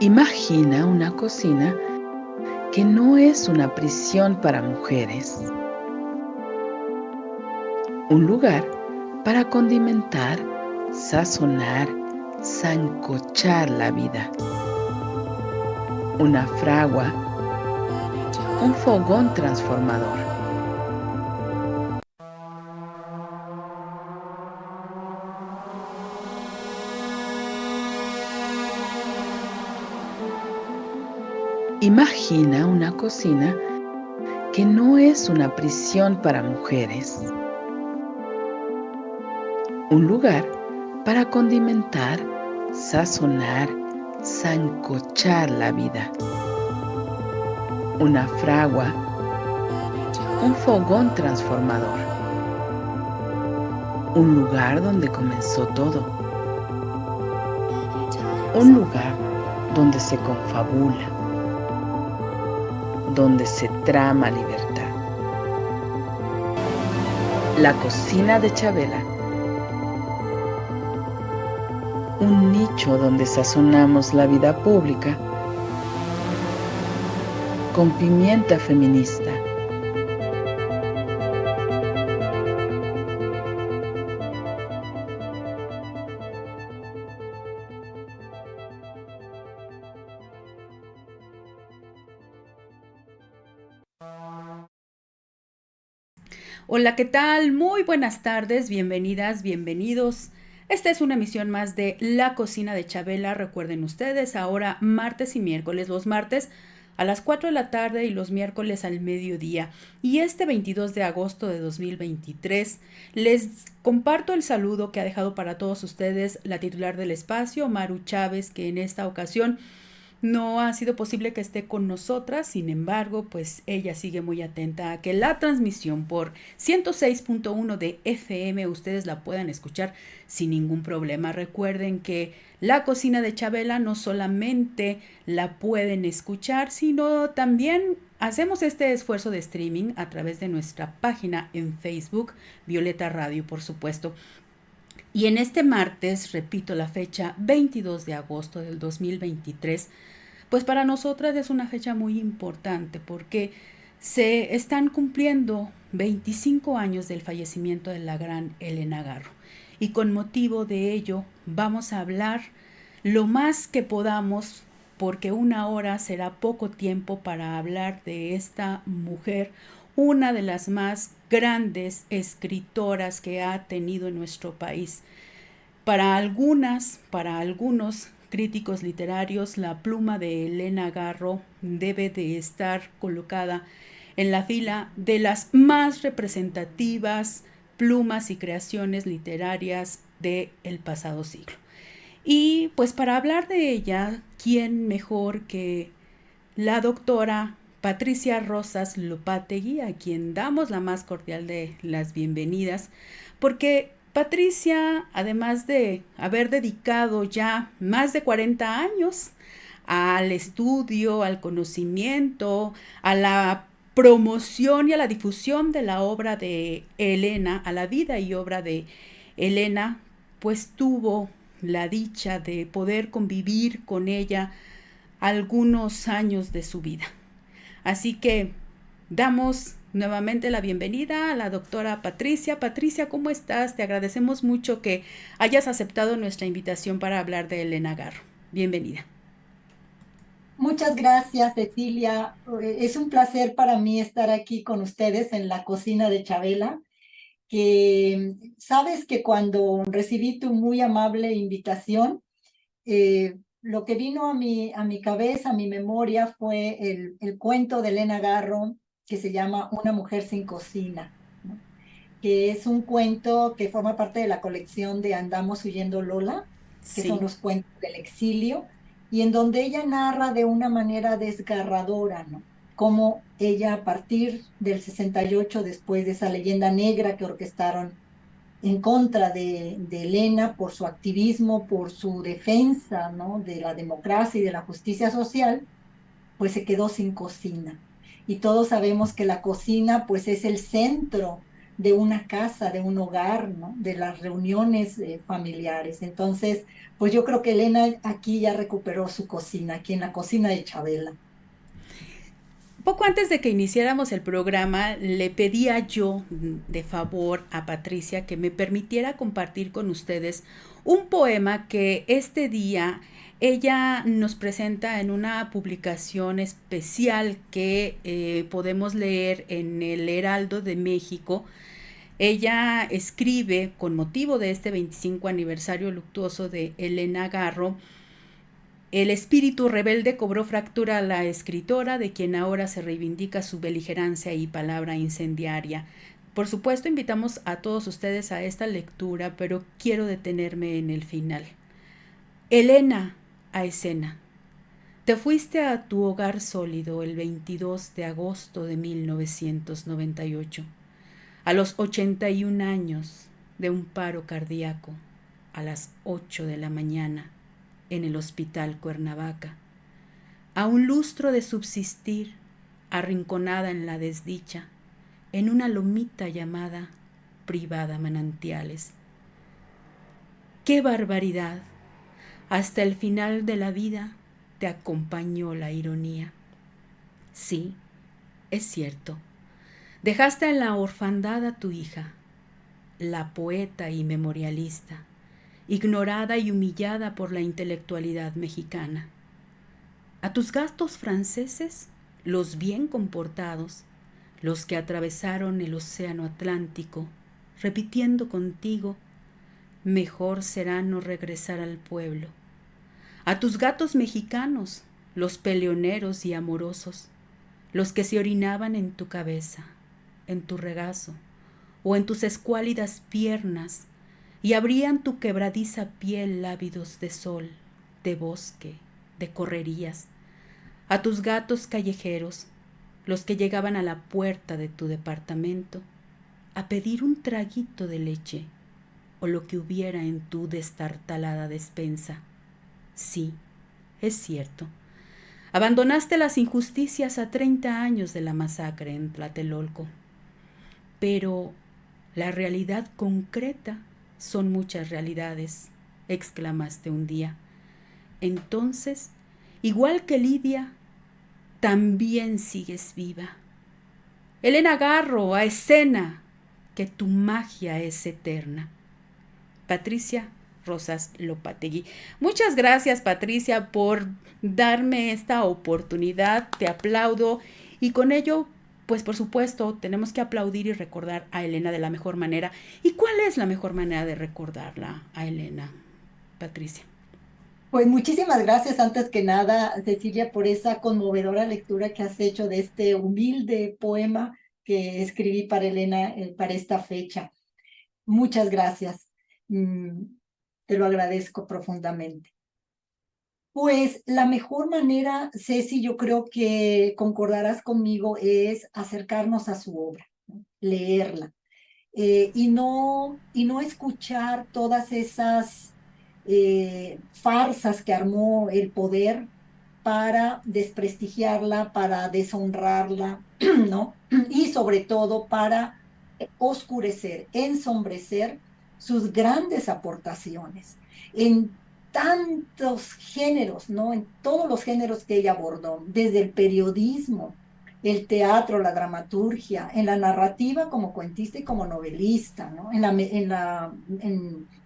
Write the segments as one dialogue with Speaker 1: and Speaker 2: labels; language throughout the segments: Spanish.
Speaker 1: Imagina una cocina que no es una prisión para mujeres, un lugar para condimentar, sazonar, sancochar la vida. Una fragua, un fogón transformador. Imagina una cocina que no es una prisión para mujeres, un lugar para condimentar, sazonar, sancochar la vida. Una fragua, un fogón transformador. Un lugar donde comenzó todo. Un lugar donde se confabula, donde se trama libertad. La cocina de Chabela. Un nicho donde sazonamos la vida pública con pimienta feminista.
Speaker 2: Hola, ¿qué tal? Muy buenas tardes, bienvenidas, bienvenidos. Esta es una emisión más de La Cocina de Chabela. Recuerden ustedes, ahora martes y miércoles, los martes a las 4 de la tarde y los miércoles al mediodía. Y este 22 de agosto de 2023 les comparto el saludo que ha dejado para todos ustedes la titular del espacio, Maru Chávez, que en esta ocasión no ha sido posible que esté con nosotras, sin embargo, pues ella sigue muy atenta a que la transmisión por 106.1 de FM ustedes la puedan escuchar sin ningún problema. Recuerden que La Cocina de Chabela no solamente la pueden escuchar, sino también hacemos este esfuerzo de streaming a través de nuestra página en Facebook, Violeta Radio, por supuesto. Y en este martes, repito la fecha, 22 de agosto del 2023, pues para nosotras es una fecha muy importante porque se están cumpliendo 25 años del fallecimiento de la gran Elena Garro. Y con motivo de ello vamos a hablar lo más que podamos, porque una hora será poco tiempo para hablar de esta mujer, una de las más grandes escritoras que ha tenido en nuestro país. Para algunos críticos literarios, la pluma de Elena Garro debe de estar colocada en la fila de las más representativas plumas y creaciones literarias del pasado siglo. Y pues para hablar de ella, ¿quién mejor que la doctora Patricia Rosas Lopategui, a quien damos la más cordial de las bienvenidas, porque Patricia, además de haber dedicado ya más de 40 años al estudio, al conocimiento, a la promoción y a la difusión de la obra de Elena, a la vida y obra de Elena, pues tuvo la dicha de poder convivir con ella algunos años de su vida. Así que damos nuevamente la bienvenida a la doctora Patricia. Patricia, ¿cómo estás? Te agradecemos mucho que hayas aceptado nuestra invitación para hablar de Elena Garro. Bienvenida.
Speaker 3: Muchas gracias, Cecilia. Es un placer para mí estar aquí con ustedes en la cocina de Chabela, que sabes que cuando recibí tu muy amable invitación, lo que vino a mi cabeza, a mi memoria, fue el cuento de Elena Garro que se llama Una mujer sin cocina, ¿no? Que es un cuento que forma parte de la colección de Andamos huyendo Lola, que son
Speaker 2: Sí,
Speaker 3: los cuentos del exilio, y en donde ella narra de una manera desgarradora, ¿no? Cómo ella a partir del 68, después de esa leyenda negra que orquestaron en contra de Elena por su activismo, por su defensa, ¿no? De la democracia y de la justicia social, pues se quedó sin cocina. Y todos sabemos que la cocina pues es el centro de una casa, de un hogar, ¿no? De las reuniones familiares. Entonces, pues yo creo que Elena aquí ya recuperó su cocina, aquí en la cocina de Chabela.
Speaker 2: Poco antes de que iniciáramos el programa, le pedía yo de favor a Patricia que me permitiera compartir con ustedes un poema que este día ella nos presenta en una publicación especial que podemos leer en el Heraldo de México. Ella escribe, con motivo de este 25 aniversario luctuoso de Elena Garro, el espíritu rebelde cobró fractura a la escritora, de quien ahora se reivindica su beligerancia y palabra incendiaria. Por supuesto, invitamos a todos ustedes a esta lectura, pero quiero detenerme en el final. Elena, a escena. Te fuiste a tu hogar sólido el 22 de agosto de 1998, a los 81 años de un paro cardíaco, a las 8 de la mañana, en el Hospital Cuernavaca, a un lustro de subsistir, arrinconada en la desdicha, en una lomita llamada Privada Manantiales. ¡Qué barbaridad! Hasta el final de la vida te acompañó la ironía. Sí, es cierto. Dejaste en la orfandad a tu hija, la poeta y memorialista, ignorada y humillada por la intelectualidad mexicana. A tus gatos franceses, los bien comportados, los que atravesaron el océano Atlántico, repitiendo contigo, mejor será no regresar al pueblo. A tus gatos mexicanos, los peleoneros y amorosos, los que se orinaban en tu cabeza, en tu regazo, o en tus escuálidas piernas, y abrían tu quebradiza piel ávidos de sol, de bosque, de correrías. A tus gatos callejeros, los que llegaban a la puerta de tu departamento, a pedir un traguito de leche, o lo que hubiera en tu destartalada despensa. Sí, es cierto. Abandonaste las injusticias a 30 años de la masacre en Tlatelolco. Pero la realidad concreta son muchas realidades, exclamaste un día. Entonces, igual que Lidia, también sigues viva. Elena Garro, a escena, que tu magia es eterna. Patricia Rosas Lopategui. Muchas gracias, Patricia, por darme esta oportunidad. Te aplaudo y con ello, pues por supuesto, tenemos que aplaudir y recordar a Elena de la mejor manera. ¿Y cuál es la mejor manera de recordarla a Elena, Patricia?
Speaker 3: Pues muchísimas gracias antes que nada, Cecilia, por esa conmovedora lectura que has hecho de este humilde poema que escribí para Elena para esta fecha. Muchas gracias. Te lo agradezco profundamente. Pues la mejor manera, Ceci, yo creo que concordarás conmigo, es acercarnos a su obra, ¿no? Leerla, y no escuchar todas esas farsas que armó el poder para desprestigiarla, para deshonrarla, ¿no? Y sobre todo para oscurecer, ensombrecer sus grandes aportaciones en tantos géneros, ¿no? En todos los géneros que ella abordó, desde el periodismo, el teatro, la dramaturgia, en la narrativa como cuentista y como novelista, ¿no?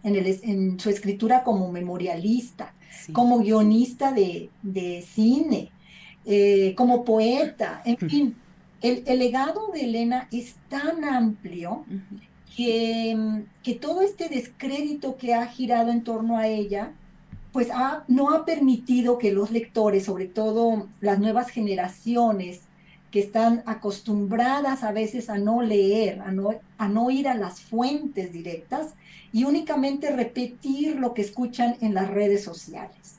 Speaker 3: En su escritura como memorialista,
Speaker 2: Sí.
Speaker 3: como guionista de cine, como poeta, en fin. El legado de Elena es tan amplio
Speaker 2: Uh-huh.
Speaker 3: que todo este descrédito que ha girado en torno a ella, pues no ha permitido que los lectores, sobre todo las nuevas generaciones, que están acostumbradas a veces a no leer, a no ir a las fuentes directas y únicamente repetir lo que escuchan en las redes sociales.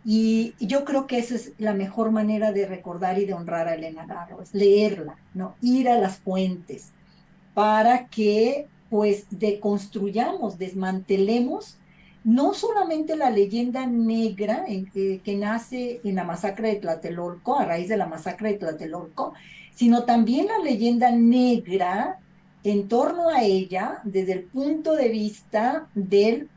Speaker 3: Y yo creo que esa es la mejor manera de recordar y de honrar a Elena Garro, es leerla, ¿no? Ir a las fuentes para que pues deconstruyamos, desmantelemos no solamente la leyenda negra que nace en la masacre de Tlatelolco, a raíz de la masacre de Tlatelolco, sino también la leyenda negra en torno a ella desde el punto de vista del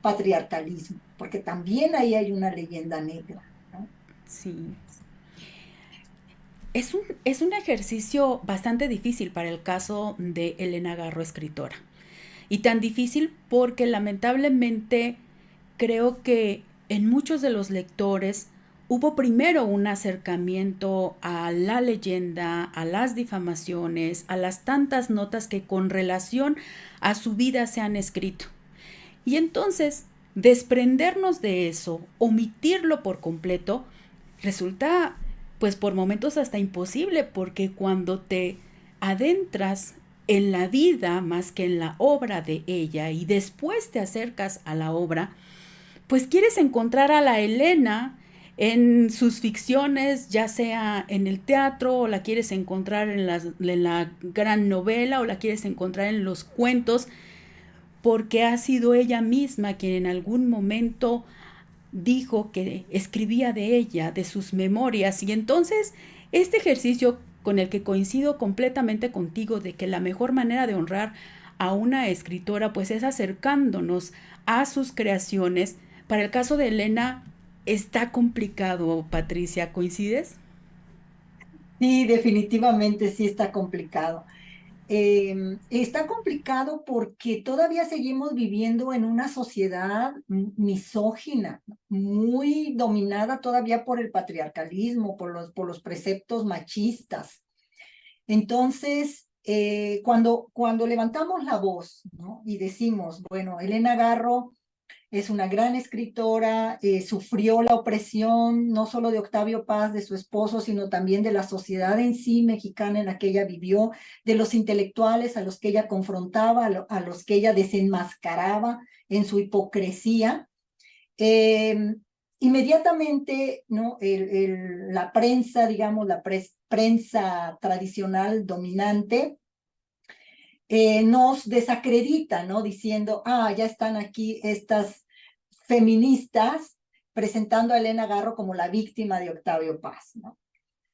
Speaker 3: patriarcalismo, porque también ahí hay una leyenda negra, ¿no?
Speaker 2: Sí. Es un ejercicio bastante difícil para el caso de Elena Garro, escritora. Y tan difícil porque lamentablemente creo que en muchos de los lectores hubo primero un acercamiento a la leyenda, a las difamaciones, a las tantas notas que con relación a su vida se han escrito. Y entonces, desprendernos de eso, omitirlo por completo, resulta pues por momentos hasta imposible, porque cuando te adentras en la vida más que en la obra de ella y después te acercas a la obra, pues quieres encontrar a la Elena en sus ficciones, ya sea en el teatro, o la quieres encontrar en la gran novela, o la quieres encontrar en los cuentos, porque ha sido ella misma quien en algún momento dijo que escribía de ella, de sus memorias, y entonces este ejercicio con el que coincido completamente contigo de que la mejor manera de honrar a una escritora pues es acercándonos a sus creaciones. Para el caso de Elena está complicado, Patricia, ¿coincides?
Speaker 3: Sí, definitivamente sí está complicado. Está complicado porque todavía seguimos viviendo en una sociedad misógina, muy dominada todavía por el patriarcalismo, por los preceptos machistas. Entonces, cuando levantamos la voz, ¿no? Y decimos, bueno, Elena Garro es una gran escritora, sufrió la opresión no solo de Octavio Paz, de su esposo, sino también de la sociedad en sí mexicana en la que ella vivió, de los intelectuales a los que ella confrontaba, a los que ella desenmascaraba en su hipocresía. Eh, Inmediatamente, ¿no? La prensa, digamos, prensa tradicional dominante, nos desacredita, ¿no? Diciendo, ya están aquí estas feministas presentando a Elena Garro como la víctima de Octavio Paz, ¿no?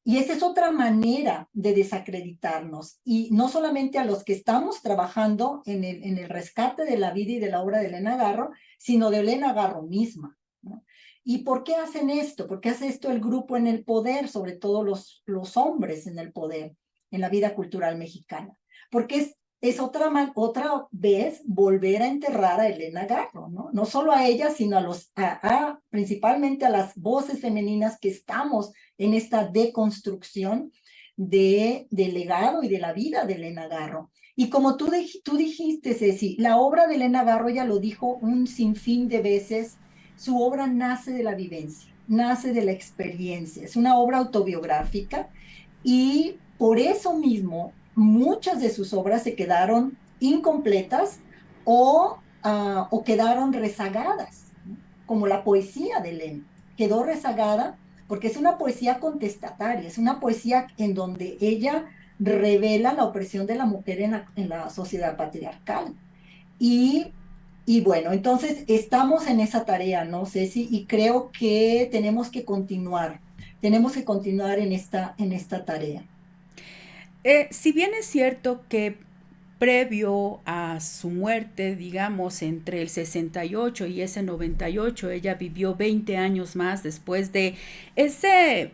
Speaker 3: Y esa es otra manera de desacreditarnos, y no solamente a los que estamos trabajando en el rescate de la vida y de la obra de Elena Garro, sino de Elena Garro misma, ¿no? ¿Y por qué hacen esto? ¿Por qué hace esto el grupo en el poder, sobre todo los hombres en el poder, en la vida cultural mexicana? Porque es otra vez volver a enterrar a Elena Garro, ¿no? No solo a ella, sino principalmente a las voces femeninas que estamos en esta deconstrucción del legado y de la vida de Elena Garro. Y como tú dijiste, Ceci, la obra de Elena Garro, ella lo dijo un sinfín de veces, su obra nace de la vivencia, nace de la experiencia, es una obra autobiográfica, y por eso mismo muchas de sus obras se quedaron incompletas o quedaron rezagadas, ¿no? Como la poesía de Elena, quedó rezagada porque es una poesía contestataria, es una poesía en donde ella revela la opresión de la mujer en la sociedad patriarcal. Y, y bueno, entonces estamos en esa tarea, ¿no, Ceci? Y creo que tenemos que continuar en esta tarea.
Speaker 2: Si bien es cierto que previo a su muerte, digamos, entre el 68 y ese 98, ella vivió 20 años más después de ese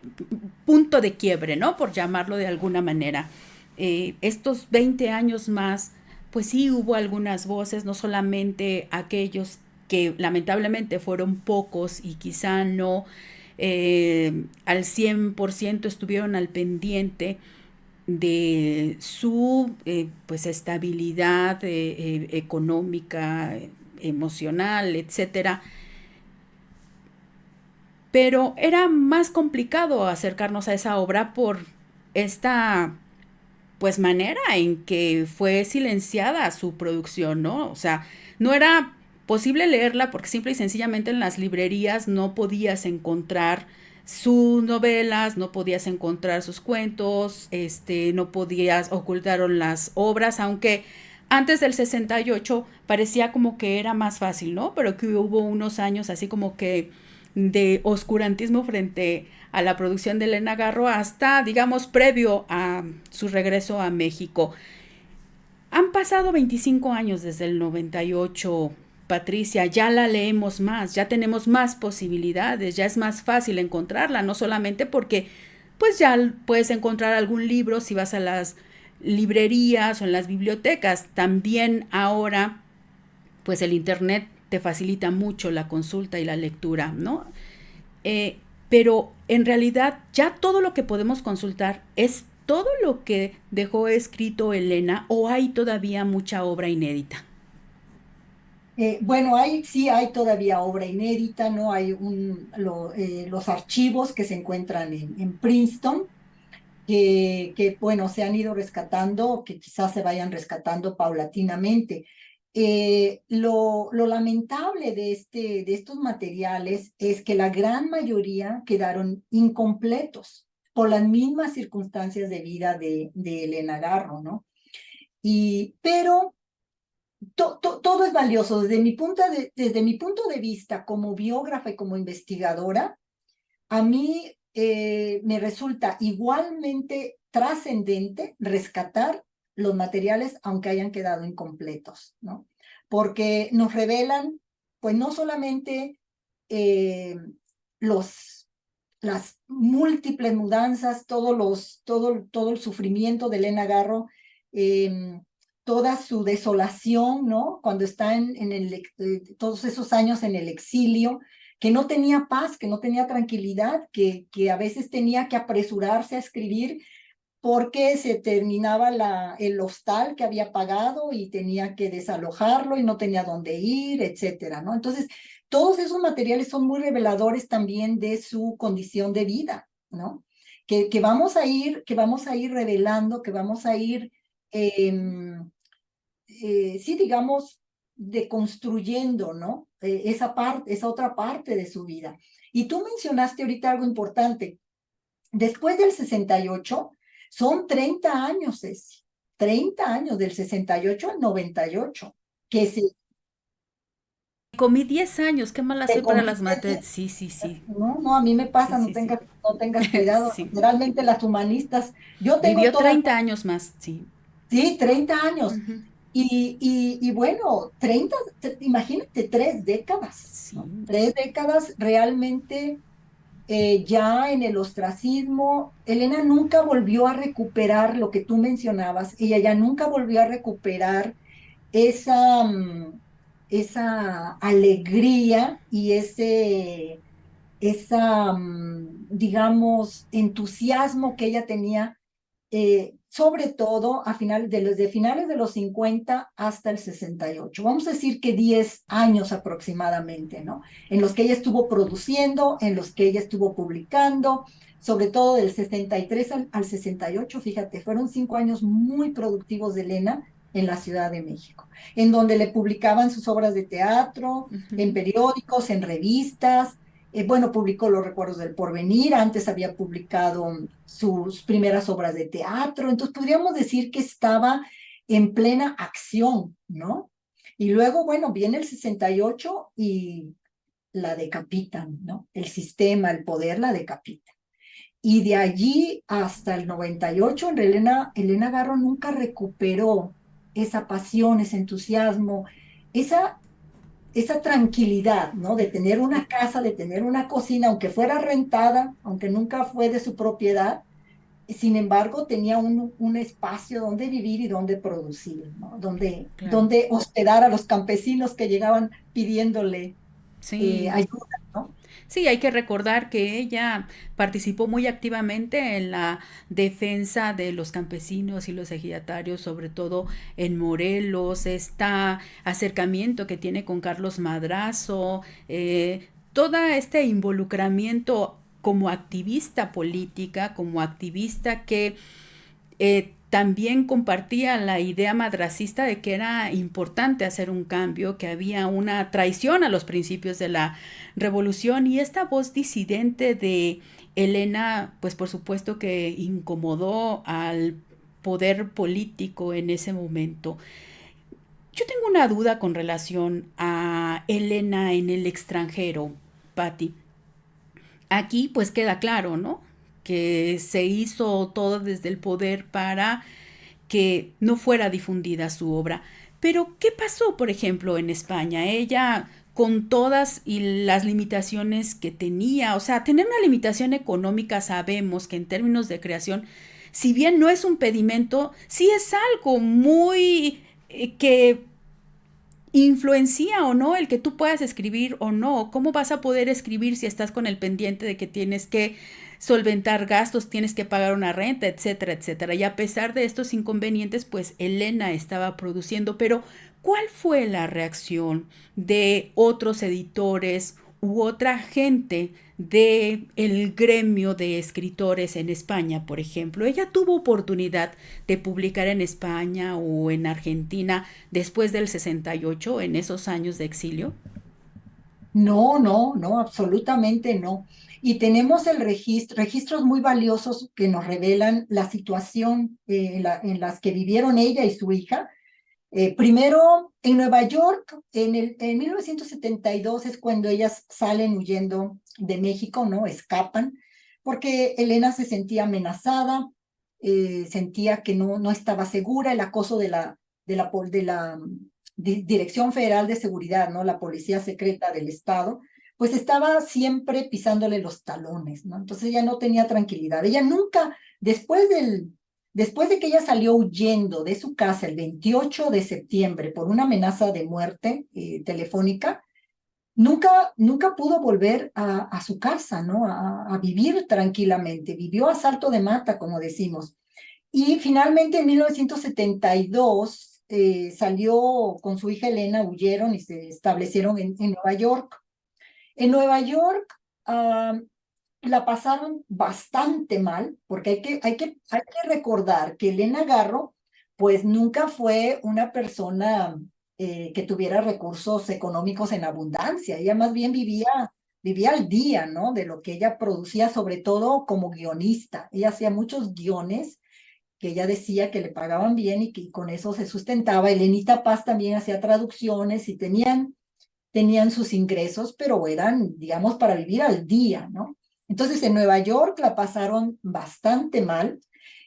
Speaker 2: punto de quiebre, ¿no? Por llamarlo de alguna manera. Estos 20 años más, pues sí hubo algunas voces, no solamente aquellos que lamentablemente fueron pocos y quizá no al 100% estuvieron al pendiente de su pues estabilidad económica, emocional, etcétera. Pero era más complicado acercarnos a esa obra por esta pues manera en que fue silenciada su producción, ¿no? O sea, no era posible leerla porque simple y sencillamente en las librerías no podías encontrar sus novelas, no podías encontrar sus cuentos, no podías, ocultaron las obras, aunque antes del 68 parecía como que era más fácil, ¿no? Pero que hubo unos años así como que de oscurantismo frente a la producción de Elena Garro hasta, digamos, previo a su regreso a México. Han pasado 25 años desde el 98, Patricia, ya la leemos más, ya tenemos más posibilidades, ya es más fácil encontrarla, no solamente porque pues ya puedes encontrar algún libro si vas a las librerías o en las bibliotecas, también ahora pues el internet te facilita mucho la consulta y la lectura, ¿no? Pero en realidad ya todo lo que podemos consultar es todo lo que dejó escrito Elena, o hay todavía mucha obra inédita.
Speaker 3: Bueno, sí hay todavía obra inédita, ¿no? Hay los archivos que se encuentran en Princeton, bueno, se han ido rescatando, que quizás se vayan rescatando paulatinamente. Lo lamentable de estos materiales es que la gran mayoría quedaron incompletos por las mismas circunstancias de vida de Elena Garro, ¿no? Pero todo es valioso. Desde mi punto de vista como biógrafa y como investigadora, a mí me resulta igualmente trascendente rescatar los materiales aunque hayan quedado incompletos, ¿no? Porque nos revelan, pues no solamente eh, los, las múltiples mudanzas, todo el sufrimiento de Elena Garro, eh, toda su desolación, ¿no? Cuando está todos esos años en el exilio, que no tenía paz, que no tenía tranquilidad, que a veces tenía que apresurarse a escribir porque se terminaba el hostal que había pagado y tenía que desalojarlo y no tenía dónde ir, etcétera, ¿no? Entonces, todos esos materiales son muy reveladores también de su condición de vida, ¿no? Que vamos a ir revelando, que vamos a ir, sí, digamos, deconstruyendo, ¿no? Esa otra parte de su vida. Y tú mencionaste ahorita algo importante. Después del 68, son 30 años, Ceci. 30 años, del 68 al 98, que
Speaker 2: Comí 10 años, qué mala
Speaker 3: se
Speaker 2: soy para las
Speaker 3: convierte.
Speaker 2: mates. Sí, sí, sí.
Speaker 3: No, no, a mí me
Speaker 2: Sí,
Speaker 3: pasa,
Speaker 2: sí, sí.
Speaker 3: no tengas cuidado.
Speaker 2: Sí.
Speaker 3: Generalmente las humanistas, yo tengo
Speaker 2: Vivió
Speaker 3: todavía,
Speaker 2: 30 años más, sí.
Speaker 3: sí, 30 años.
Speaker 2: Ujú.
Speaker 3: Y bueno, imagínate, 3 décadas,
Speaker 2: Sí.
Speaker 3: ¿no? 3 décadas realmente ya en el ostracismo. Elena nunca volvió a recuperar lo que tú mencionabas, ella ya nunca volvió a recuperar esa, esa alegría y digamos, entusiasmo que ella tenía, sobre todo de finales de los 50 hasta el 68. Vamos a decir que 10 años aproximadamente, ¿no? En los que ella estuvo produciendo, en los que ella estuvo publicando, sobre todo del 63 al 68, fíjate, fueron 5 años muy productivos de Elena en la Ciudad de México, en donde le publicaban sus obras de teatro, en
Speaker 2: Ujú.
Speaker 3: periódicos, en revistas. Bueno, publicó Los Recuerdos del Porvenir, antes había publicado sus primeras obras de teatro, entonces podríamos decir que estaba en plena acción, ¿no? Y luego, bueno, viene el 68 y la decapitan, ¿no? El sistema, el poder la decapita. Y de allí hasta el 98, Elena Garro nunca recuperó esa pasión, ese entusiasmo, esa esa tranquilidad, ¿no? De tener una casa, de tener una cocina, aunque fuera rentada, aunque nunca fue de su propiedad, sin embargo, tenía un espacio donde vivir y donde producir, ¿no?
Speaker 2: Claro.
Speaker 3: Donde hospedar a los campesinos que llegaban pidiéndole
Speaker 2: Sí.
Speaker 3: ayuda, ¿no?
Speaker 2: Sí, hay que recordar que ella participó muy activamente en la defensa de los campesinos y los ejidatarios, sobre todo en Morelos, este acercamiento que tiene con Carlos Madrazo, todo este involucramiento como activista política, como activista que también compartía la idea madracista de que era importante hacer un cambio, que había una traición a los principios de la revolución, y esta voz disidente de Elena, pues por supuesto que incomodó al poder político en ese momento. Yo tengo una duda con relación a Elena en el extranjero, Patti. Aquí pues queda claro, ¿no? Que se hizo todo desde el poder para que no fuera difundida su obra. Pero, ¿qué pasó, por ejemplo, en España? Ella, con todas y las limitaciones que tenía, o sea, tener una limitación económica, sabemos que en términos de creación, si bien no es un pedimento, sí es algo muy que influencia o no el que tú puedas escribir o no. ¿Cómo vas a poder escribir si estás con el pendiente de que tienes que solventar gastos, tienes que pagar una renta, etcétera, etcétera? Y a pesar de estos inconvenientes, pues Elena estaba produciendo. Pero, ¿cuál fue la reacción de otros editores u otra gente de el gremio de escritores en España, por ejemplo? Ella tuvo oportunidad de publicar en España o en Argentina después del 68, en esos años de exilio.
Speaker 3: No, no, no, absolutamente no. Y tenemos registros muy valiosos que nos revelan la situación en las que vivieron ella y su hija. Primero, en Nueva York, en 1972 es cuando ellas salen huyendo de México, ¿no? Escapan, porque Elena se sentía amenazada, sentía que no estaba segura, el acoso de la Dirección Federal de Seguridad, ¿no? La policía secreta del Estado, pues estaba siempre pisándole los talones, ¿no? Entonces ella no tenía tranquilidad. Ella nunca, después de que ella salió huyendo de su casa el 28 de septiembre por una amenaza de muerte telefónica, nunca pudo volver a su casa, ¿no? A vivir tranquilamente. Vivió a salto de mata, como decimos. Y finalmente en 1972 salió con su hija Elena, huyeron y se establecieron en Nueva York. En Nueva York la pasaron bastante mal, porque hay que recordar que Elena Garro, pues nunca fue una persona que tuviera recursos económicos en abundancia. Ella más bien vivía al día, ¿no? De lo que ella producía, sobre todo como guionista. Ella hacía muchos guiones que ella decía que le pagaban bien y que con eso se sustentaba. Elenita Paz también hacía traducciones y tenían sus ingresos, pero eran, digamos, para vivir al día, ¿no? Entonces en Nueva York la pasaron bastante mal.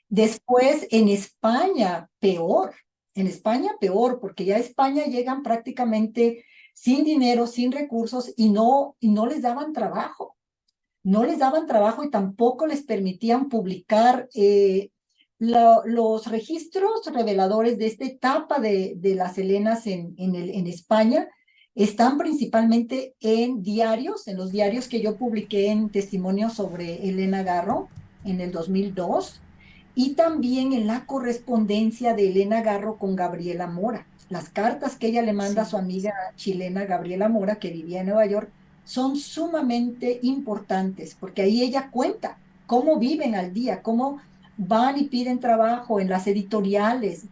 Speaker 3: Después en España peor, porque ya a España llegan prácticamente sin dinero, sin recursos y no les daban trabajo. No les daban trabajo y tampoco les permitían publicar los registros reveladores de esta etapa de las Helenas en España están principalmente en los diarios que yo publiqué en Testimonios sobre Elena Garro en el 2002 y también en la correspondencia de Elena Garro con Gabriela Mora. Las cartas que ella le manda a
Speaker 2: Sí.
Speaker 3: su amiga chilena Gabriela Mora, que vivía en Nueva York, son sumamente importantes porque ahí ella cuenta cómo viven al día, cómo van y piden trabajo en las editoriales.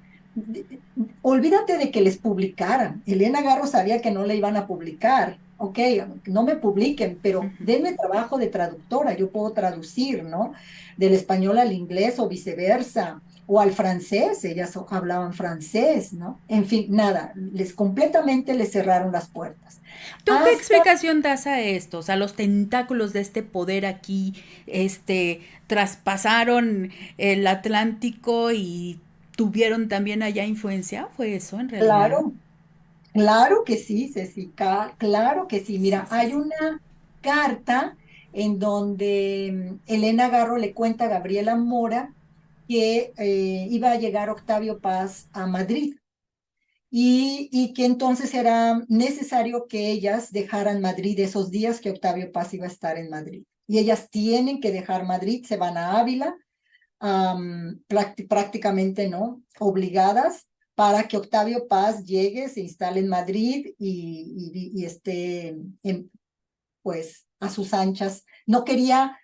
Speaker 3: Olvídate de que les publicaran. Elena Garro sabía que no le iban a publicar. Ok, no me publiquen, pero
Speaker 2: Ujú.
Speaker 3: denme trabajo de traductora, yo puedo traducir, ¿no? Del español al inglés o viceversa, o al francés, ellas hablaban francés, ¿no? En fin, nada, completamente les cerraron las puertas.
Speaker 2: ¿Tú qué
Speaker 3: Hasta,
Speaker 2: explicación das a estos, a los tentáculos de este poder aquí, traspasaron el Atlántico y tuvieron también allá influencia? ¿Fue eso en realidad?
Speaker 3: claro, claro que sí, Cecica, claro que sí.
Speaker 2: Sí,
Speaker 3: Mira,
Speaker 2: sí,
Speaker 3: hay
Speaker 2: sí.
Speaker 3: una carta en donde Elena Garro le cuenta a Gabriela Mora que iba a llegar Octavio Paz a Madrid y que entonces era necesario que ellas dejaran Madrid esos días que Octavio Paz iba a estar en Madrid. Y ellas tienen que dejar Madrid, se van a Ávila prácticamente, ¿no? Obligadas para que Octavio Paz llegue, se instale en Madrid y esté, pues, a sus anchas. No quería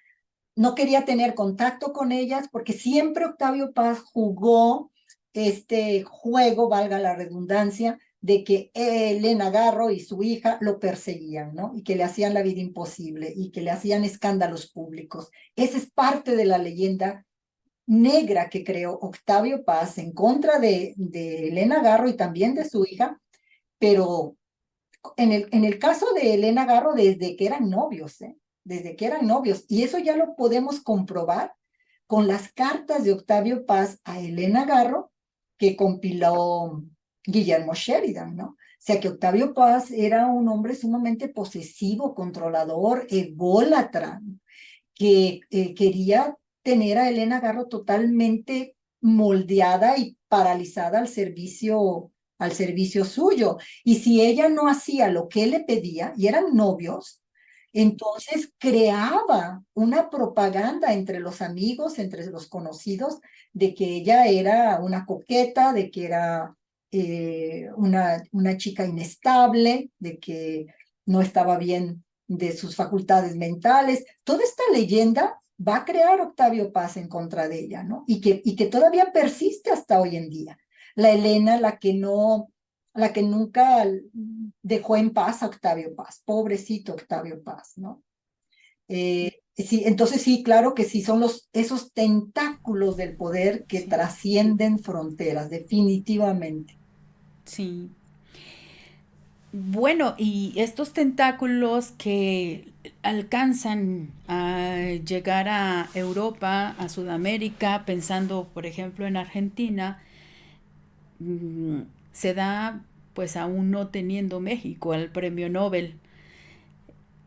Speaker 3: tener contacto con ellas porque siempre Octavio Paz jugó este juego, valga la redundancia, de que Elena Garro y su hija lo perseguían, ¿no? Y que le hacían la vida imposible y que le hacían escándalos públicos. Esa es parte de la leyenda negra que creó Octavio Paz en contra de Elena Garro y también de su hija, pero en el caso de Elena Garro, desde que eran novios, ¿eh? Desde que eran novios, y eso ya lo podemos comprobar con las cartas de Octavio Paz a Elena Garro, que compiló Guillermo Sheridan, ¿no? O sea que Octavio Paz era un hombre sumamente posesivo, controlador, ególatra, que quería tener a Elena Garro totalmente moldeada y paralizada al servicio suyo. Y si ella no hacía lo que él le pedía, y eran novios, entonces creaba una propaganda entre los amigos, entre los conocidos, de que ella era una coqueta, de que era una chica inestable, de que no estaba bien de sus facultades mentales. Toda esta leyenda va a crear Octavio Paz en contra de ella, ¿no? Y que todavía persiste hasta hoy en día. La Elena, la que nunca dejó en paz a Octavio Paz, pobrecito Octavio Paz, ¿no? Sí, entonces sí, claro que sí, son esos tentáculos del poder que
Speaker 2: Sí,
Speaker 3: trascienden fronteras, definitivamente.
Speaker 2: sí. Bueno, y estos tentáculos que alcanzan a llegar a Europa, a Sudamérica, pensando por ejemplo en Argentina, mm, se da pues aún no teniendo México el premio Nobel,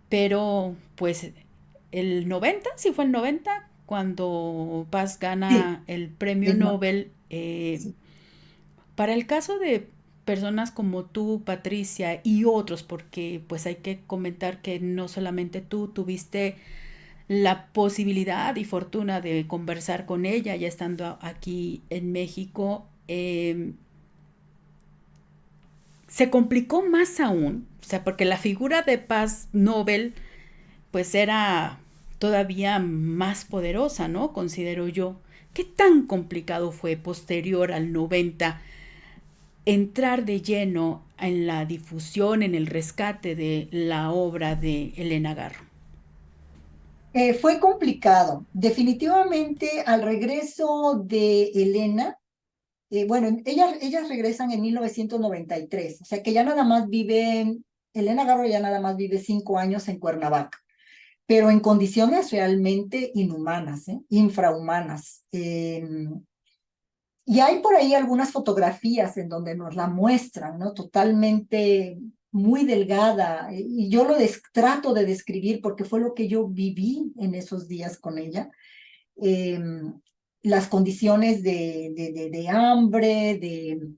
Speaker 2: pero pues el 90, si fue el 90, cuando Paz
Speaker 3: Sí,
Speaker 2: gana el premio
Speaker 3: el no,
Speaker 2: Nobel,
Speaker 3: sí.
Speaker 2: para el caso de personas como tú, Patricia, y otros, porque pues hay que comentar que no solamente tú tuviste la posibilidad y fortuna de conversar con ella ya estando aquí en México, se complicó más aún, o sea, porque la figura de Paz Nobel pues era todavía más poderosa, ¿no? Considero yo. ¿Qué tan complicado fue posterior al 90 entrar de lleno en la difusión, en el rescate de la obra de Elena Garro?
Speaker 3: Fue complicado. Definitivamente al regreso de Elena, bueno, ellas regresan en 1993, o sea que ya nada más vive, Elena Garro ya nada más vive 5 años en Cuernavaca, pero en condiciones realmente inhumanas, infrahumanas. Y hay por ahí algunas fotografías en donde nos la muestran, ¿no? Totalmente muy delgada. Y yo trato de describir porque fue lo que yo viví en esos días con ella. Eh, las condiciones de hambre, de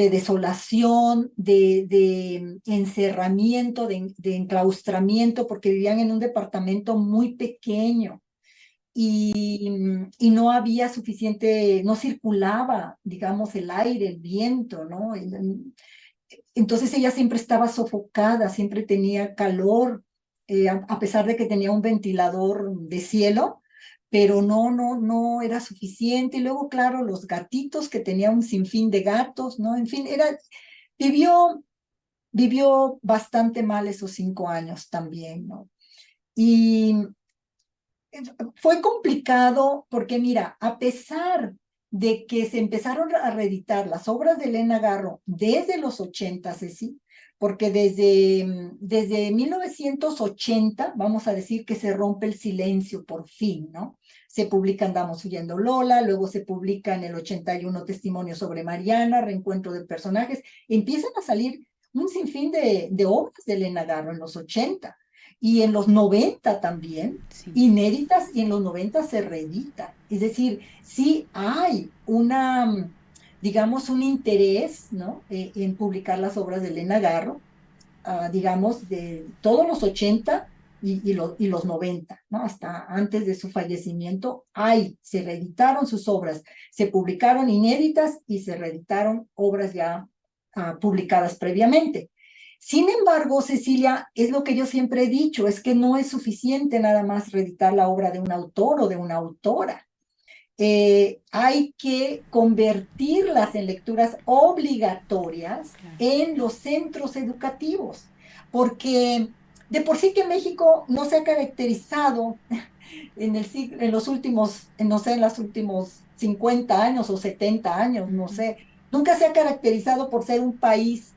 Speaker 3: desolación, de encerramiento, de enclaustramiento, porque vivían en un departamento muy pequeño y no había suficiente, no circulaba, digamos, el aire, el viento, ¿no? Entonces ella siempre estaba sofocada, siempre tenía calor, a pesar de que tenía un ventilador de cielo, pero no era suficiente. Y luego, claro, los gatitos, que tenía un sinfín de gatos, ¿no? En fin, vivió, vivió bastante mal esos 5 años también, ¿no? Y fue complicado porque, mira, a pesar de que se empezaron a reeditar las obras de Elena Garro desde los 80, Ceci, porque desde 1980, vamos a decir que se rompe el silencio por fin, ¿no? Se publica Andamos huyendo Lola, luego se publica en el 81 Testimonios sobre Mariana, Reencuentro de personajes, empiezan a salir un sinfín de obras de Elena Garro en los 80 y en los 90 también,
Speaker 2: Sí.
Speaker 3: inéditas, y en los 90 se reeditan. Es decir, sí hay digamos, un interés, ¿no? En publicar las obras de Elena Garro, digamos, de todos los 80 y los 90, ¿no? Hasta antes de su fallecimiento, se reeditaron sus obras, se publicaron inéditas y se reeditaron obras ya publicadas previamente. Sin embargo, Cecilia, es lo que yo siempre he dicho, es que no es suficiente nada más reeditar la obra de un autor o de una autora. Hay que convertirlas en lecturas obligatorias
Speaker 2: Claro.
Speaker 3: en los centros educativos, porque de por sí que México no se ha caracterizado en los últimos, no sé, en los últimos 50 años o 70 años, no
Speaker 2: Ujú.
Speaker 3: sé, nunca se ha caracterizado por ser un país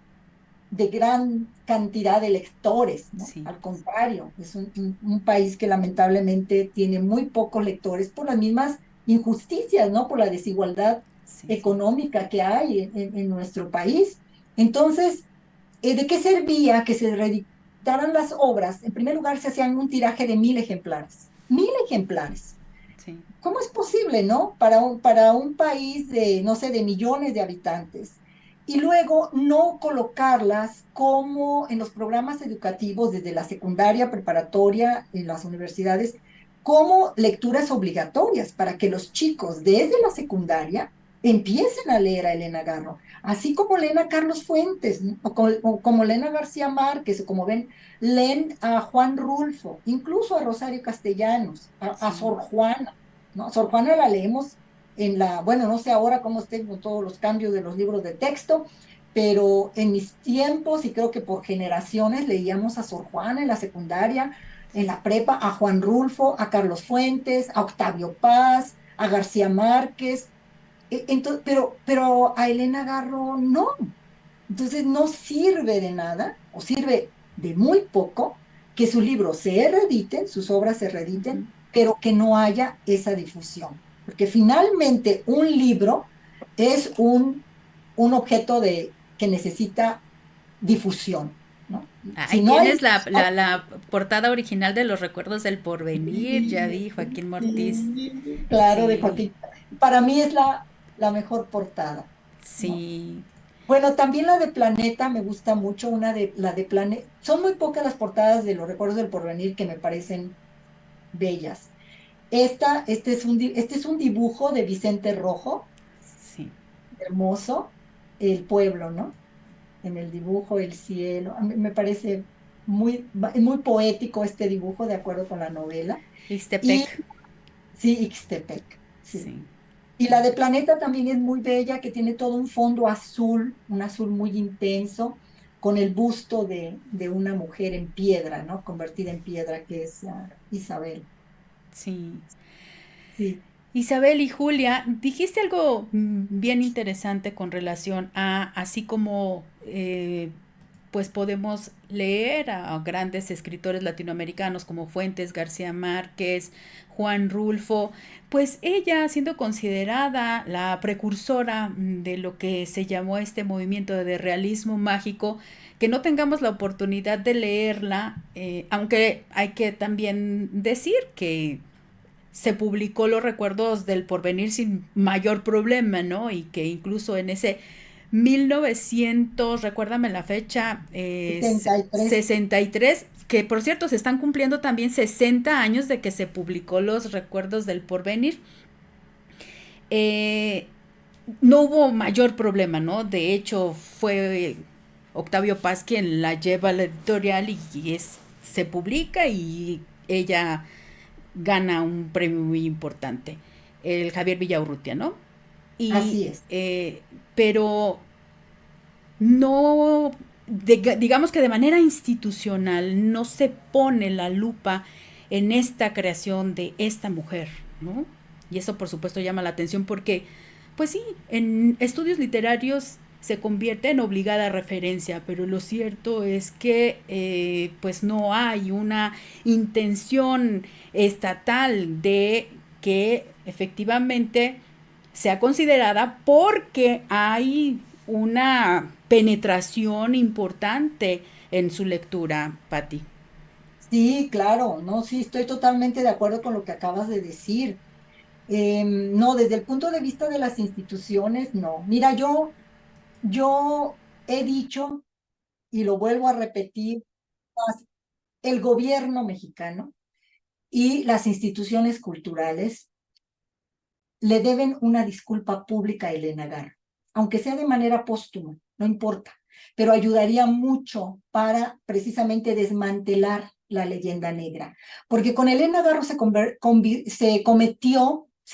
Speaker 3: de gran cantidad de lectores, ¿no?
Speaker 2: Sí.
Speaker 3: Al contrario, es un país que lamentablemente tiene muy pocos lectores por las mismas injusticias, ¿no? Por la desigualdad
Speaker 2: Sí, sí.
Speaker 3: económica que hay en nuestro país. Entonces, ¿de qué servía que se reeditaran las obras? En primer lugar, se hacían un tiraje de 1000 ejemplares. 1000 ejemplares.
Speaker 2: Sí.
Speaker 3: ¿Cómo es posible, no? Para un país de, no sé, de millones de habitantes. Y luego no colocarlas como en los programas educativos desde la secundaria, preparatoria, en las universidades, como lecturas obligatorias para que los chicos desde la secundaria empiecen a leer a Elena Garro, así como leen a Carlos Fuentes, ¿no? O como leen a García Márquez, o como leen a Juan Rulfo, incluso a Rosario Castellanos, a
Speaker 2: Sí.
Speaker 3: Sor Juana. ¿No? Sor Juana la leemos bueno, no sé ahora cómo estén con todos los cambios de los libros de texto, pero en mis tiempos, y creo que por generaciones, leíamos a Sor Juana en la secundaria, en la prepa, a Juan Rulfo, a Carlos Fuentes, a Octavio Paz, a García Márquez, pero a Elena Garro no. Entonces no sirve de nada, o sirve de muy poco, que sus libros se reediten, sus obras se
Speaker 2: Ujú.
Speaker 3: reediten, pero que no haya esa difusión. Porque finalmente un libro es un objeto que necesita difusión, ¿no?
Speaker 2: Ahí
Speaker 3: Si no hay
Speaker 2: tienes
Speaker 3: difusión,
Speaker 2: la portada original de Los Recuerdos del Porvenir, ya
Speaker 3: sí,
Speaker 2: vi, Joaquín Mortiz.
Speaker 3: sí, claro, de
Speaker 2: Sí,
Speaker 3: Joaquín. Para mí es la mejor portada, ¿no?
Speaker 2: sí.
Speaker 3: Bueno, también la de Planeta me gusta mucho, la de Planeta. Son muy pocas las portadas de los Recuerdos del Porvenir que me parecen bellas. Este es un dibujo de Vicente Rojo,
Speaker 2: Sí.
Speaker 3: hermoso, el pueblo, ¿no? En el dibujo, el cielo. A mí me parece muy poético este dibujo, de acuerdo con la novela. Y
Speaker 2: Ixtepec.
Speaker 3: sí, Ixtepec, sí.
Speaker 2: Sí.
Speaker 3: Y la de Planeta también es muy bella, que tiene todo un fondo azul, un azul muy intenso, con el busto de una mujer en piedra, ¿no? Convertida en piedra, que es Isabel.
Speaker 2: Sí.
Speaker 3: Sí,
Speaker 2: Isabel y Julia, dijiste algo bien interesante con relación a así como pues podemos leer a grandes escritores latinoamericanos como Fuentes, García Márquez, Juan Rulfo, pues ella siendo considerada la precursora de lo que se llamó este movimiento de realismo mágico, que no tengamos la oportunidad de leerla, aunque hay que también decir que se publicó Los Recuerdos del Porvenir sin mayor problema, ¿no? Y que incluso en ese 1900, recuérdame la fecha,
Speaker 3: 63.
Speaker 2: 63, que por cierto se están cumpliendo también 60 años de que se publicó Los Recuerdos del Porvenir. Eh, no hubo mayor problema, ¿no? De hecho, fue Octavio Paz quien la lleva a la editorial se publica y ella gana un premio muy importante, el Javier Villaurrutia, ¿no? Y,
Speaker 3: Así es.
Speaker 2: pero no, digamos que de manera institucional no se pone la lupa en esta creación de esta mujer, ¿no? Y eso por supuesto llama la atención porque, pues sí, en estudios literarios se convierte en obligada referencia, pero lo cierto es que pues no hay una intención estatal de que efectivamente sea considerada porque hay una penetración importante en su lectura, Patti.
Speaker 3: Sí, claro, no, sí, estoy totalmente de acuerdo con lo que acabas de decir. No, desde el punto de vista de las instituciones, no. Mira, yo he dicho, y lo vuelvo a repetir, el gobierno mexicano y las instituciones culturales le deben una disculpa pública a Elena Garro, aunque sea de manera póstuma, no importa, pero ayudaría mucho para precisamente desmantelar la leyenda negra, porque con Elena Garro se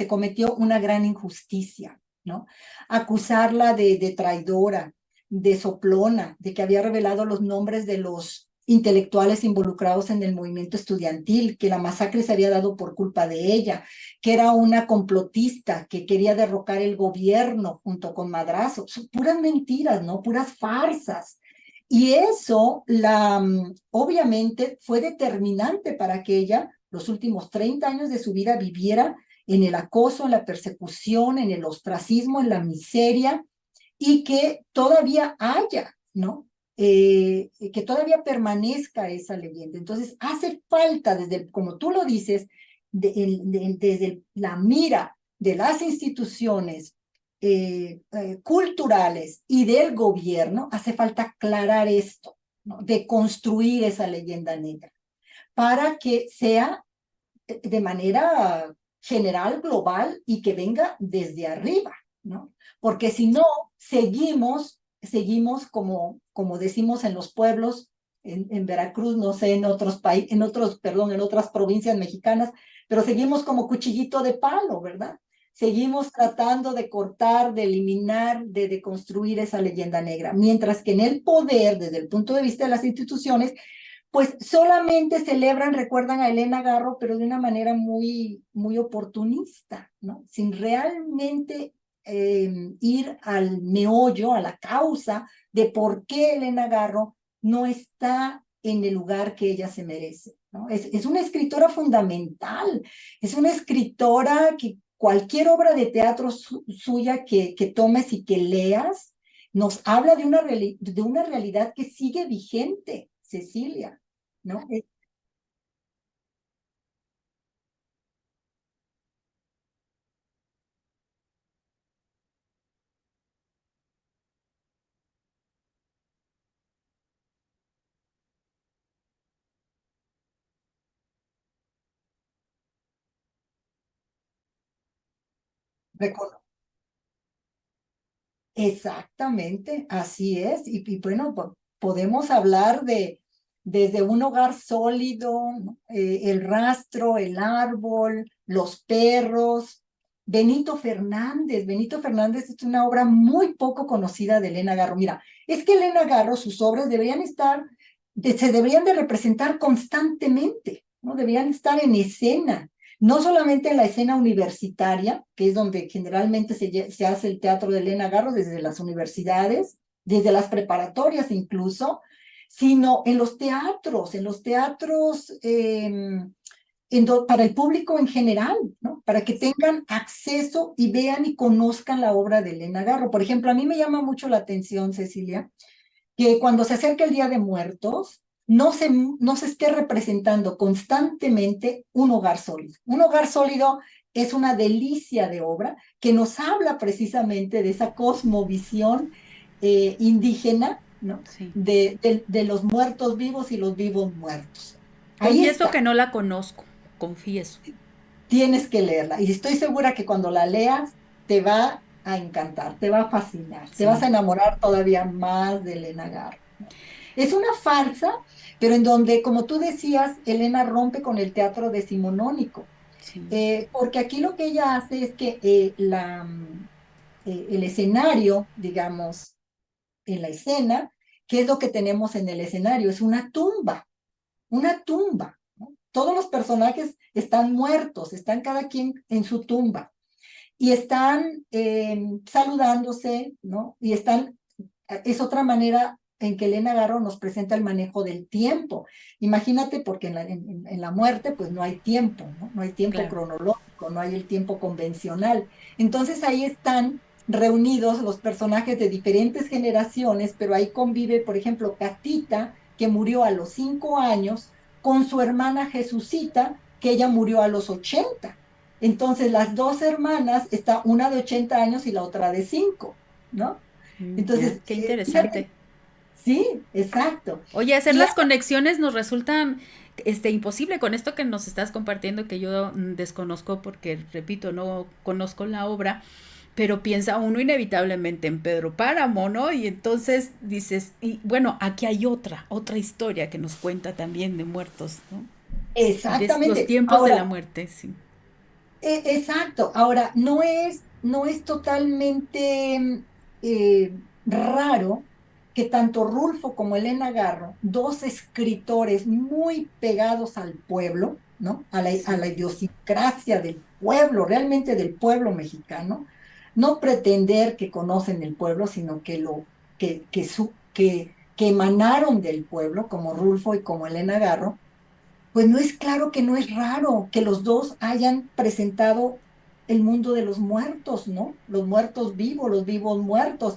Speaker 3: cometió una gran injusticia, ¿no? Acusarla de traidora, de soplona, de que había revelado los nombres de los intelectuales involucrados en el movimiento estudiantil, que la masacre se había dado por culpa de ella, que era una complotista que quería derrocar el gobierno junto con Madrazo. Son puras mentiras, ¿no? Puras farsas. Y eso, obviamente, fue determinante para que ella, los últimos 30 años de su vida, viviera en el acoso, en la persecución, en el ostracismo, en la miseria, y que todavía haya, ¿no? Que todavía permanezca esa leyenda. Entonces, hace falta, como tú lo dices, desde la mira de las instituciones culturales y del gobierno, hace falta aclarar esto, ¿no? De construir esa leyenda negra para que sea de manera general, global y que venga desde arriba, ¿no? Porque si no, seguimos como decimos en los pueblos, en Veracruz, no sé, en otros países, en otras provincias mexicanas, pero seguimos como cuchillito de palo, ¿verdad? Seguimos tratando de cortar, de eliminar, de deconstruir esa leyenda negra, mientras que en el poder, desde el punto de vista de las instituciones, pues solamente celebran, recuerdan a Elena Garro, pero de una manera muy oportunista, ¿no? Sin realmente ir al meollo, a la causa de por qué Elena Garro no está en el lugar que ella se merece, ¿no? Es una escritora fundamental, es una escritora que cualquier obra de teatro suya que tomes y que leas, nos habla de una realidad que sigue vigente, Cecilia. ¿No? Recor- Exactamente, así es. Y bueno, podemos hablar desde un hogar sólido, ¿no? El rastro, el árbol, los perros. Benito Fernández es una obra muy poco conocida de Elena Garro. Mira, es que Elena Garro, sus obras se deberían de representar constantemente, ¿no? Deberían estar en escena, no solamente en la escena universitaria, que es donde generalmente se hace el teatro de Elena Garro, desde las universidades, desde las preparatorias incluso, sino en los teatros para el público en general, ¿no? Para que tengan acceso y vean y conozcan la obra de Elena Garro. Por ejemplo, a mí me llama mucho la atención, Cecilia, que cuando se acerca el Día de Muertos, no se esté representando constantemente un hogar sólido. Un hogar sólido es una delicia de obra que nos habla precisamente de esa cosmovisión indígena, ¿no?
Speaker 2: Sí.
Speaker 3: De los muertos vivos y los vivos muertos. Ahí
Speaker 2: Confieso
Speaker 3: está,
Speaker 2: que no la conozco, confieso.
Speaker 3: tienes que leerla y estoy segura que cuando la leas te va a encantar, te va a fascinar, te vas
Speaker 2: Sí,
Speaker 3: a enamorar todavía más de Elena Garro. Es una farsa, pero en donde, como tú decías, Elena rompe con el teatro decimonónico,
Speaker 2: sí.
Speaker 3: porque aquí lo que ella hace es que el escenario, digamos, en la escena, ¿qué es lo que tenemos en el escenario? Es una tumba, ¿no? Todos los personajes están muertos, están cada quien en su tumba y están saludándose, ¿no? Es otra manera en que Elena Garro nos presenta el manejo del tiempo. Imagínate, porque en la muerte pues no hay tiempo, ¿no? No hay tiempo
Speaker 2: Claro.
Speaker 3: cronológico, no hay el tiempo convencional. Entonces ahí están reunidos los personajes de diferentes generaciones, pero ahí convive, por ejemplo, Catita, que murió a los 5 años, con su hermana Jesucita, que ella murió a los 80. Entonces las dos hermanas, está una de 80 años y la otra de 5, ¿no?
Speaker 2: Ya,
Speaker 3: Entonces,
Speaker 2: qué interesante.
Speaker 3: fíjate, sí, exacto.
Speaker 2: Oye, hacer
Speaker 3: Y
Speaker 2: las conexiones nos resulta imposible con esto que nos estás compartiendo, que yo desconozco porque, repito, no conozco la obra, pero piensa uno inevitablemente en Pedro Páramo, ¿no? Y entonces dices, y bueno, aquí hay otra historia que nos cuenta también de muertos, ¿no? De los
Speaker 3: exactamente.
Speaker 2: tiempos de la
Speaker 3: Ahora,
Speaker 2: muerte, sí.
Speaker 3: exacto. Ahora, no es totalmente raro que tanto Rulfo como Elena Garro, dos escritores muy pegados al pueblo, ¿no? A la
Speaker 2: Sí.
Speaker 3: idiosincrasia del pueblo, realmente del pueblo mexicano, no pretender que conocen el pueblo, sino que emanaron del pueblo, como Rulfo y como Elena Garro, pues no es claro que no es raro que los dos hayan presentado el mundo de los muertos, ¿no? Los muertos vivos, los vivos muertos.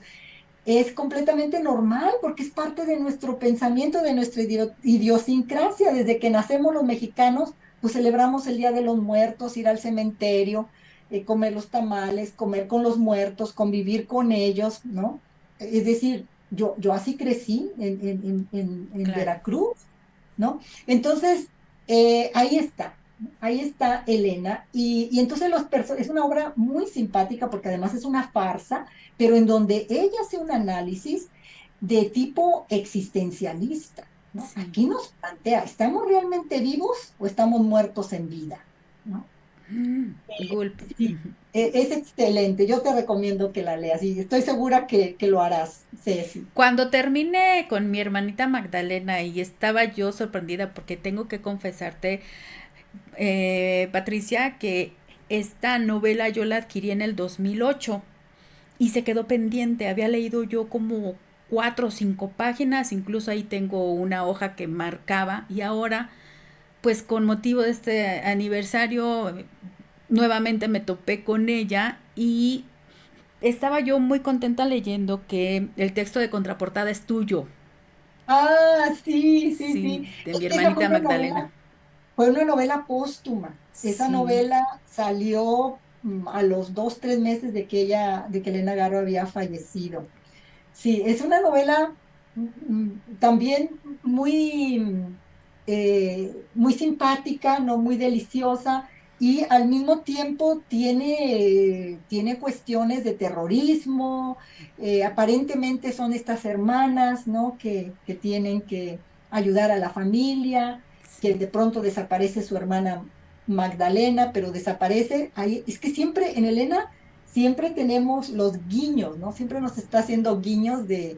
Speaker 3: Es completamente normal porque es parte de nuestro pensamiento, de nuestra idiosincrasia. Desde que nacemos los mexicanos, pues celebramos el Día de los Muertos, ir al cementerio, comer los tamales, comer con los muertos, convivir con ellos, ¿no? Es decir, yo así crecí en
Speaker 2: Claro.
Speaker 3: Veracruz, ¿no? Entonces, ahí está. Ahí está Elena, y entonces es una obra muy simpática porque además es una farsa, pero en donde ella hace un análisis de tipo existencialista, ¿no?
Speaker 2: Sí.
Speaker 3: Aquí nos plantea, ¿estamos realmente vivos o estamos muertos en vida? ¿No?
Speaker 2: Gulp.
Speaker 3: Sí, es excelente, yo te recomiendo que la leas y estoy segura que lo harás, Ceci.
Speaker 2: Cuando terminé con mi hermanita Magdalena y estaba yo sorprendida porque tengo que confesarte, Patricia, que esta novela yo la adquirí en el 2008 y se quedó pendiente. Había leído yo como 4 o 5 páginas, incluso ahí tengo una hoja que marcaba y ahora, pues con motivo de este aniversario, nuevamente me topé con ella y estaba yo muy contenta leyendo que el texto de contraportada es tuyo.
Speaker 3: Ah, sí, sí,
Speaker 2: Sí,
Speaker 3: sí.
Speaker 2: de
Speaker 3: Es
Speaker 2: mi
Speaker 3: que esa
Speaker 2: hermanita Magdalena.
Speaker 3: fue una novela póstuma. Esa
Speaker 2: Sí.
Speaker 3: novela salió a los 2, 3 meses de que Elena Garro había fallecido. Sí, es una novela también muy simpática, no muy deliciosa, y al mismo tiempo tiene cuestiones de terrorismo. Aparentemente son estas hermanas, ¿no? Que tienen que ayudar a la familia,
Speaker 2: Sí.
Speaker 3: que de pronto desaparece su hermana Magdalena, pero desaparece ahí. Es que siempre en Elena siempre tenemos los guiños, ¿no? Siempre nos está haciendo guiños de,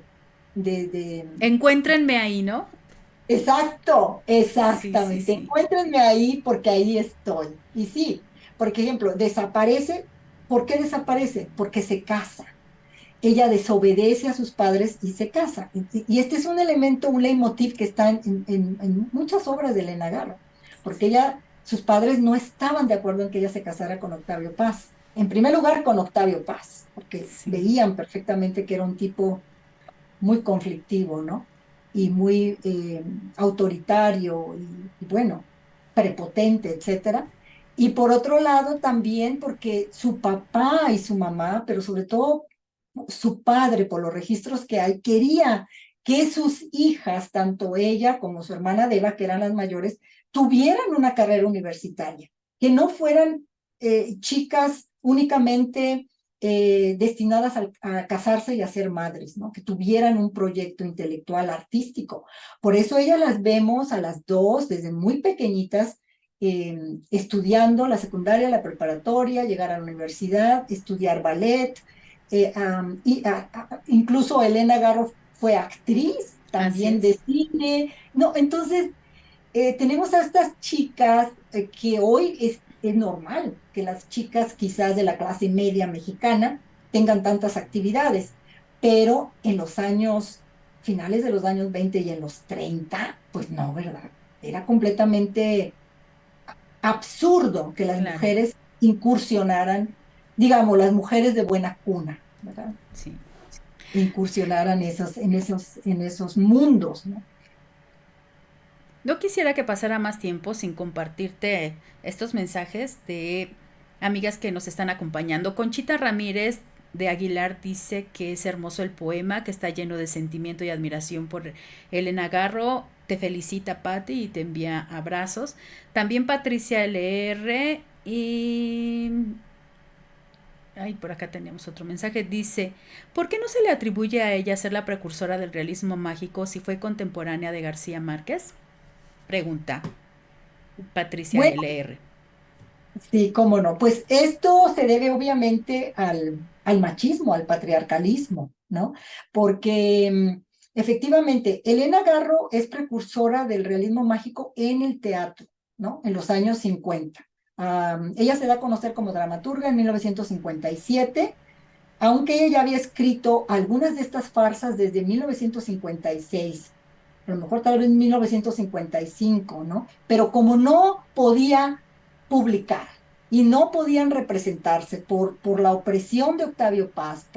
Speaker 3: de...
Speaker 2: Encuéntrenme ahí, ¿no?
Speaker 3: Exacto,
Speaker 2: Sí, sí,
Speaker 3: exactamente.
Speaker 2: sí.
Speaker 3: Encuéntrenme ahí porque ahí estoy. Y sí, por ejemplo, desaparece. ¿Por qué desaparece? Porque se casa. Ella desobedece a sus padres y se casa. Y este es un elemento, un leitmotiv que está en muchas obras de Elena Garro, porque sus padres no estaban de acuerdo en que ella se casara con Octavio Paz. En primer lugar, con Octavio Paz, porque
Speaker 2: Sí.
Speaker 3: veían perfectamente que era un tipo muy conflictivo, ¿no? Y muy autoritario y bueno, prepotente, etcétera. Y por otro lado, también porque su papá y su mamá, pero sobre todo su padre, por los registros que hay, quería que sus hijas, tanto ella como su hermana Deva, que eran las mayores, tuvieran una carrera universitaria, que no fueran chicas únicamente destinadas a casarse y a ser madres, ¿no? Que tuvieran un proyecto intelectual artístico. Por eso ellas las vemos a las dos desde muy pequeñitas, estudiando la secundaria, la preparatoria, llegar a la universidad, estudiar ballet, incluso Elena Garro fue actriz
Speaker 2: Así
Speaker 3: también
Speaker 2: es.
Speaker 3: de cine. No, entonces tenemos a estas chicas que hoy es normal que las chicas quizás de la clase media mexicana tengan tantas actividades, pero en los años, finales de los años 20 y en los 30 pues no, ¿verdad? Era completamente absurdo que las
Speaker 2: Claro.
Speaker 3: mujeres incursionaran, digamos, las mujeres de buena cuna, ¿verdad?
Speaker 2: Sí.
Speaker 3: Incursionaran en esos mundos, ¿no?
Speaker 2: No quisiera que pasara más tiempo sin compartirte estos mensajes de amigas que nos están acompañando. Conchita Ramírez de Aguilar dice que es hermoso el poema, que está lleno de sentimiento y admiración por Elena Garro. Te felicita Patti y te envía abrazos. También Patricia LR y... Ay, por acá tenemos otro mensaje. Dice, ¿por qué no se le atribuye a ella ser la precursora del realismo mágico si fue contemporánea de García Márquez? Pregunta Patricia
Speaker 3: Bueno,
Speaker 2: LR.
Speaker 3: sí, cómo no. Pues esto se debe obviamente al machismo, al patriarcalismo, ¿no? Porque efectivamente, Elena Garro es precursora del realismo mágico en el teatro, ¿no? En los años 50. Ella se da a conocer como dramaturga en 1957, aunque ella había escrito algunas de estas farsas desde 1956, a lo mejor tal vez 1955, ¿no? Pero como no podía publicar, y no podían representarse por la opresión de Octavio Paz,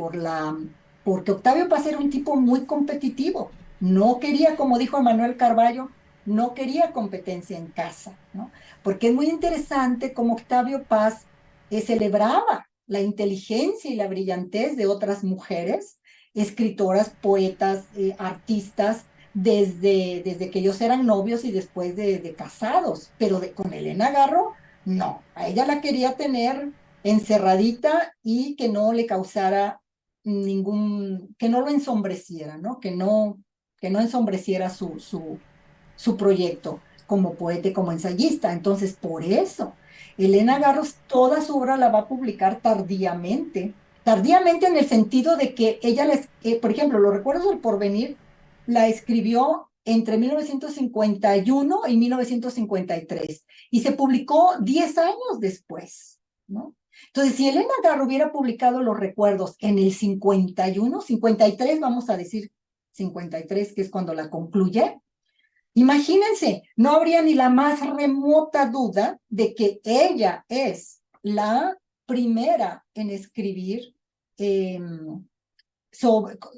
Speaker 3: porque Octavio Paz era un tipo muy competitivo. No quería, como dijo Manuel Carballo, no quería competencia en casa, ¿no? Porque es muy interesante cómo Octavio Paz celebraba la inteligencia y la brillantez de otras mujeres, escritoras, poetas, artistas, desde que ellos eran novios y después de casados, pero con Elena Garro no, a ella la quería tener encerradita y que no le causara que no lo ensombreciera, ¿no? Que no ensombreciera su proyecto como poeta y como ensayista. Entonces, por eso, Elena Garros toda su obra la va a publicar tardíamente en el sentido de que ella, por ejemplo, Los Recuerdos del Porvenir, la escribió entre 1951 y 1953 y se publicó 10 años después, ¿no? Entonces, si Elena Garro hubiera publicado Los Recuerdos en el 51, 53, vamos a decir 53, que es cuando la concluye, imagínense, no habría ni la más remota duda de que ella es la primera en escribir,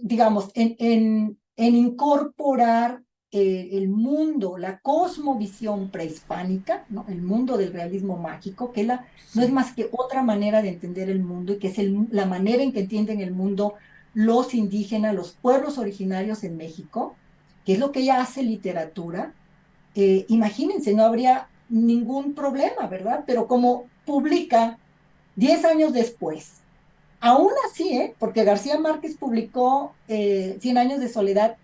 Speaker 3: digamos, en incorporar el mundo, la cosmovisión prehispánica, ¿no? El mundo del realismo mágico, que no es
Speaker 2: Sí,
Speaker 3: más que otra manera de entender el mundo y que es la manera en que entienden el mundo los indígenas, los pueblos originarios en México, que es lo que ella hace literatura. Imagínense, no habría ningún problema, ¿verdad? Pero como publica 10 años después, aún así, porque García Márquez publicó Cien años de soledad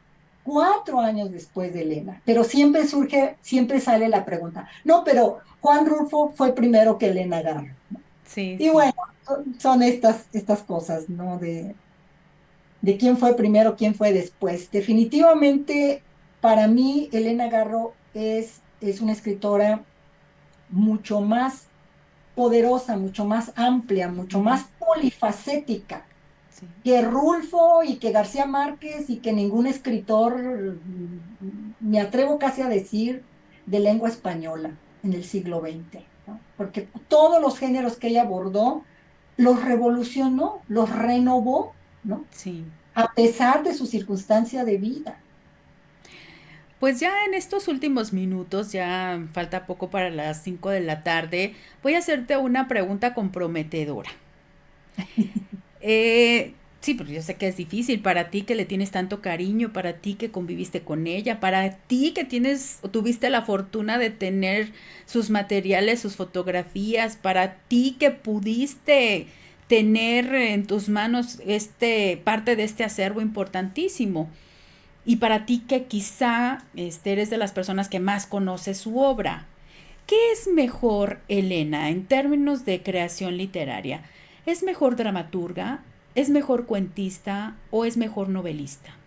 Speaker 3: 4 años después de Elena, pero siempre sale la pregunta, no, pero Juan Rulfo fue primero que Elena Garro.
Speaker 2: sí,
Speaker 3: Y
Speaker 2: sí.
Speaker 3: bueno, son estas cosas, ¿no? De quién fue primero, quién fue después. Definitivamente, para mí, Elena Garro es una escritora mucho más poderosa, mucho más amplia, mucho
Speaker 2: Ujú,
Speaker 3: más polifacética
Speaker 2: sí.
Speaker 3: que Rulfo y que García Márquez y que ningún escritor, me atrevo casi a decir, de lengua española en el siglo XX, ¿no? Porque todos los géneros que ella abordó los revolucionó, los renovó, ¿no?
Speaker 2: Sí.
Speaker 3: A pesar de su circunstancia de vida.
Speaker 2: Pues ya en estos últimos minutos, ya falta poco para las 5 de la tarde, voy a hacerte una pregunta comprometedora. Sí, pero yo sé que es difícil para ti que le tienes tanto cariño, para ti que conviviste con ella, para ti que tuviste la fortuna de tener sus materiales, sus fotografías, para ti que pudiste tener en tus manos parte de este acervo importantísimo. Y para ti que quizá eres de las personas que más conoce su obra. ¿Qué es mejor, Elena, en términos de creación literaria? ¿Es mejor dramaturga? ¿Es mejor cuentista? ¿O es mejor novelista?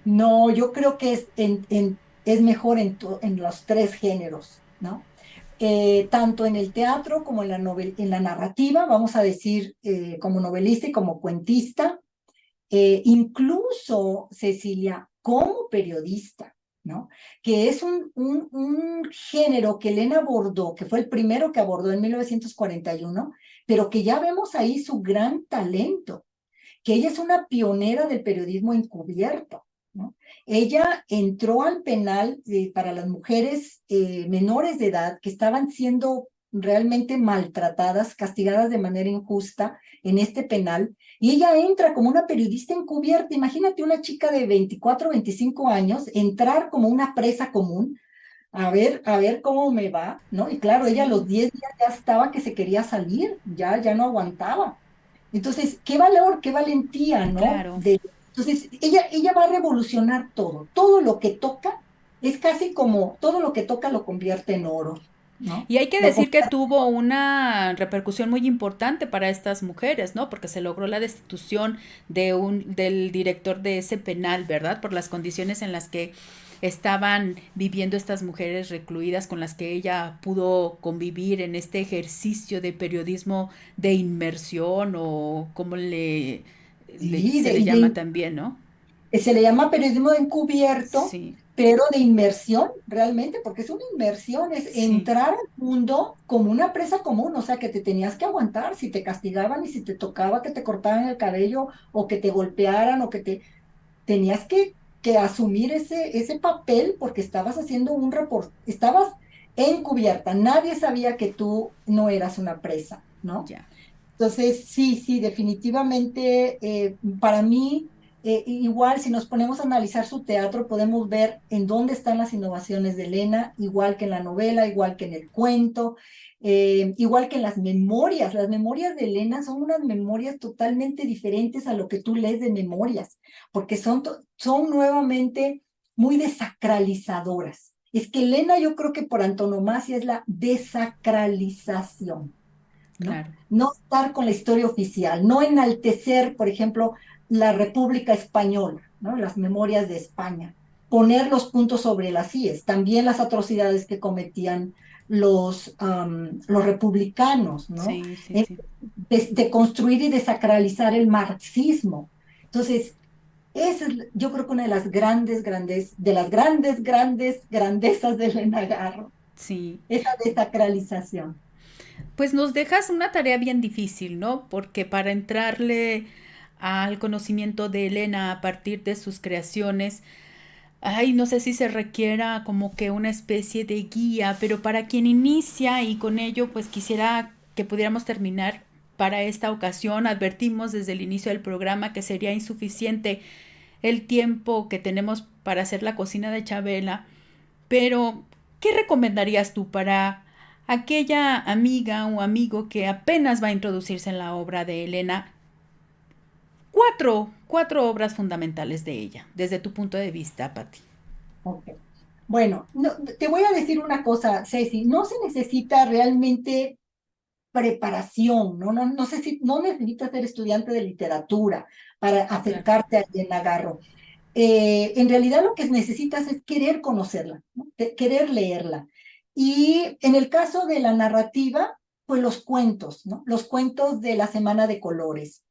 Speaker 3: No, yo creo que es mejor en los tres géneros, ¿no? Tanto en el teatro como en la narrativa, vamos a decir, como novelista y como cuentista, incluso, Cecilia, como periodista, ¿no? Que es un género que Elena abordó, que fue el primero que abordó en 1941, pero que ya vemos ahí su gran talento, que ella es una pionera del periodismo encubierto, ¿no? Ella entró al penal para las mujeres menores de edad que estaban siendo realmente maltratadas, castigadas de manera injusta en este penal, y ella entra como una periodista encubierta. Imagínate una chica de 24, 25 años entrar como una presa común, a ver cómo me va, ¿no? Y claro, ella a
Speaker 2: Sí,
Speaker 3: los 10 días ya estaba que se quería salir, ya no aguantaba. Entonces, qué valor, qué valentía, ¿no?
Speaker 2: claro.
Speaker 3: Entonces, ella va a revolucionar todo. Todo lo que toca es casi como todo lo que toca lo convierte en oro, ¿no?
Speaker 2: Y hay que
Speaker 3: Lo
Speaker 2: decir que
Speaker 3: convierte-
Speaker 2: tuvo una repercusión muy importante para estas mujeres, ¿no? Porque se logró la destitución del director de ese penal, ¿verdad? Por las condiciones en las que estaban viviendo estas mujeres recluidas con las que ella pudo convivir en este ejercicio de periodismo de inmersión o como
Speaker 3: sí,
Speaker 2: se le llama también, ¿no?
Speaker 3: se le llama periodismo encubierto,
Speaker 2: Sí,
Speaker 3: pero de inmersión realmente, porque es una inmersión, es
Speaker 2: Sí,
Speaker 3: entrar al mundo como una presa común, o sea, que te tenías que aguantar si te castigaban y si te tocaba que te cortaran el cabello o que te golpearan o que te tenías que asumir ese papel porque estabas haciendo un reporte, estabas encubierta, nadie sabía que tú no eras una presa, ¿no?
Speaker 2: ya,
Speaker 3: Entonces, sí, sí, definitivamente, para mí, igual si nos ponemos a analizar su teatro, podemos ver en dónde están las innovaciones de Elena, igual que en la novela, igual que en el cuento, igual que en las memorias. Las memorias de Elena son unas memorias totalmente diferentes a lo que tú lees de memorias, porque son nuevamente muy desacralizadoras. Es que Elena yo creo que por antonomasia es la desacralización. ¿No?
Speaker 2: claro.
Speaker 3: No estar con la historia oficial, no enaltecer, por ejemplo, la República Española, ¿no? Las memorias de España, poner los puntos sobre las IES, también las atrocidades que cometían los republicanos, ¿no?
Speaker 2: Sí, sí, sí.
Speaker 3: De construir y desacralizar el marxismo. Entonces, esa es, yo creo que una de las grandes grandezas de Elena Garro,
Speaker 2: Sí.
Speaker 3: esa desacralización.
Speaker 2: Pues nos dejas una tarea bien difícil, ¿no? Porque para entrarle al conocimiento de Elena a partir de sus creaciones, ay, no sé si se requiera como que una especie de guía, pero para quien inicia y con ello pues quisiera que pudiéramos terminar para esta ocasión. Advertimos desde el inicio del programa que sería insuficiente el tiempo que tenemos para hacer la cocina de Chabela, pero ¿qué recomendarías tú para aquella amiga o amigo que apenas va a introducirse en la obra de Elena? Cuatro obras fundamentales de ella, desde tu punto de vista, Patti.
Speaker 3: Ok. Bueno, te voy a decir una cosa, Ceci, no se necesita realmente preparación, no necesitas ser estudiante de literatura para
Speaker 2: Claro,
Speaker 3: acercarte a Elena Garro. En realidad lo que necesitas es querer conocerla, ¿no? Querer leerla. Y en el caso de la narrativa, pues los cuentos, ¿no? Los cuentos de la Semana de Colores.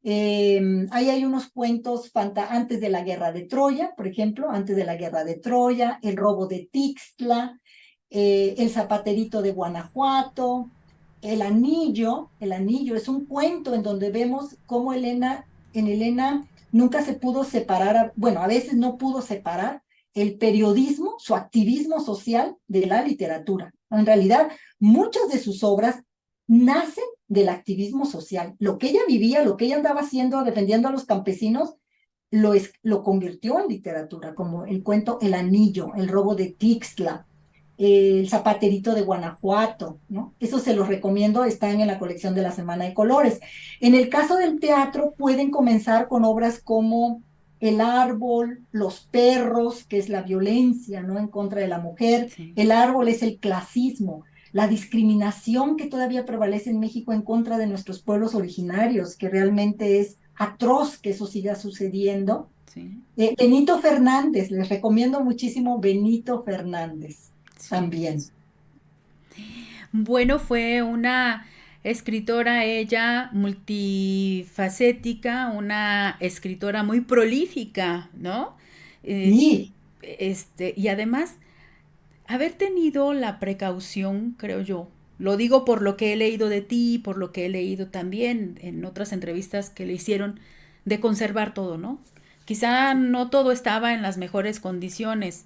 Speaker 3: Ahí hay unos cuentos antes de la Guerra de Troya, por ejemplo, antes de la Guerra de Troya, el robo de Tixtla, el zapaterito de Guanajuato, el anillo es un cuento en donde vemos cómo en Elena nunca se pudo separar, bueno, a veces no pudo separar el periodismo, su activismo social de la literatura. En realidad, muchas de sus obras nacen del activismo social. Lo que ella vivía, lo que ella andaba haciendo, defendiendo a los campesinos, lo convirtió en literatura, como el cuento El Anillo, El robo de Tixla, El zapaterito de Guanajuato, ¿no? Eso se los recomiendo, están en la colección de la Semana de Colores. En el caso del teatro, pueden comenzar con obras como El árbol, Los perros, que es la violencia, ¿no? En contra de la mujer.
Speaker 2: sí.
Speaker 3: El árbol es el clasismo, la discriminación que todavía prevalece en México en contra de nuestros pueblos originarios, que realmente es atroz que eso siga sucediendo.
Speaker 2: Sí,
Speaker 3: Benito Fernández, les recomiendo muchísimo Benito Fernández
Speaker 2: sí.
Speaker 3: también.
Speaker 2: Bueno, fue una escritora ella multifacética, una escritora muy prolífica, ¿no? Eh,
Speaker 3: Sí,
Speaker 2: y además haber tenido la precaución, creo yo, lo digo por lo que he leído de ti, por lo que he leído también en otras entrevistas que le hicieron, de conservar todo, ¿no? Quizá no todo estaba en las mejores condiciones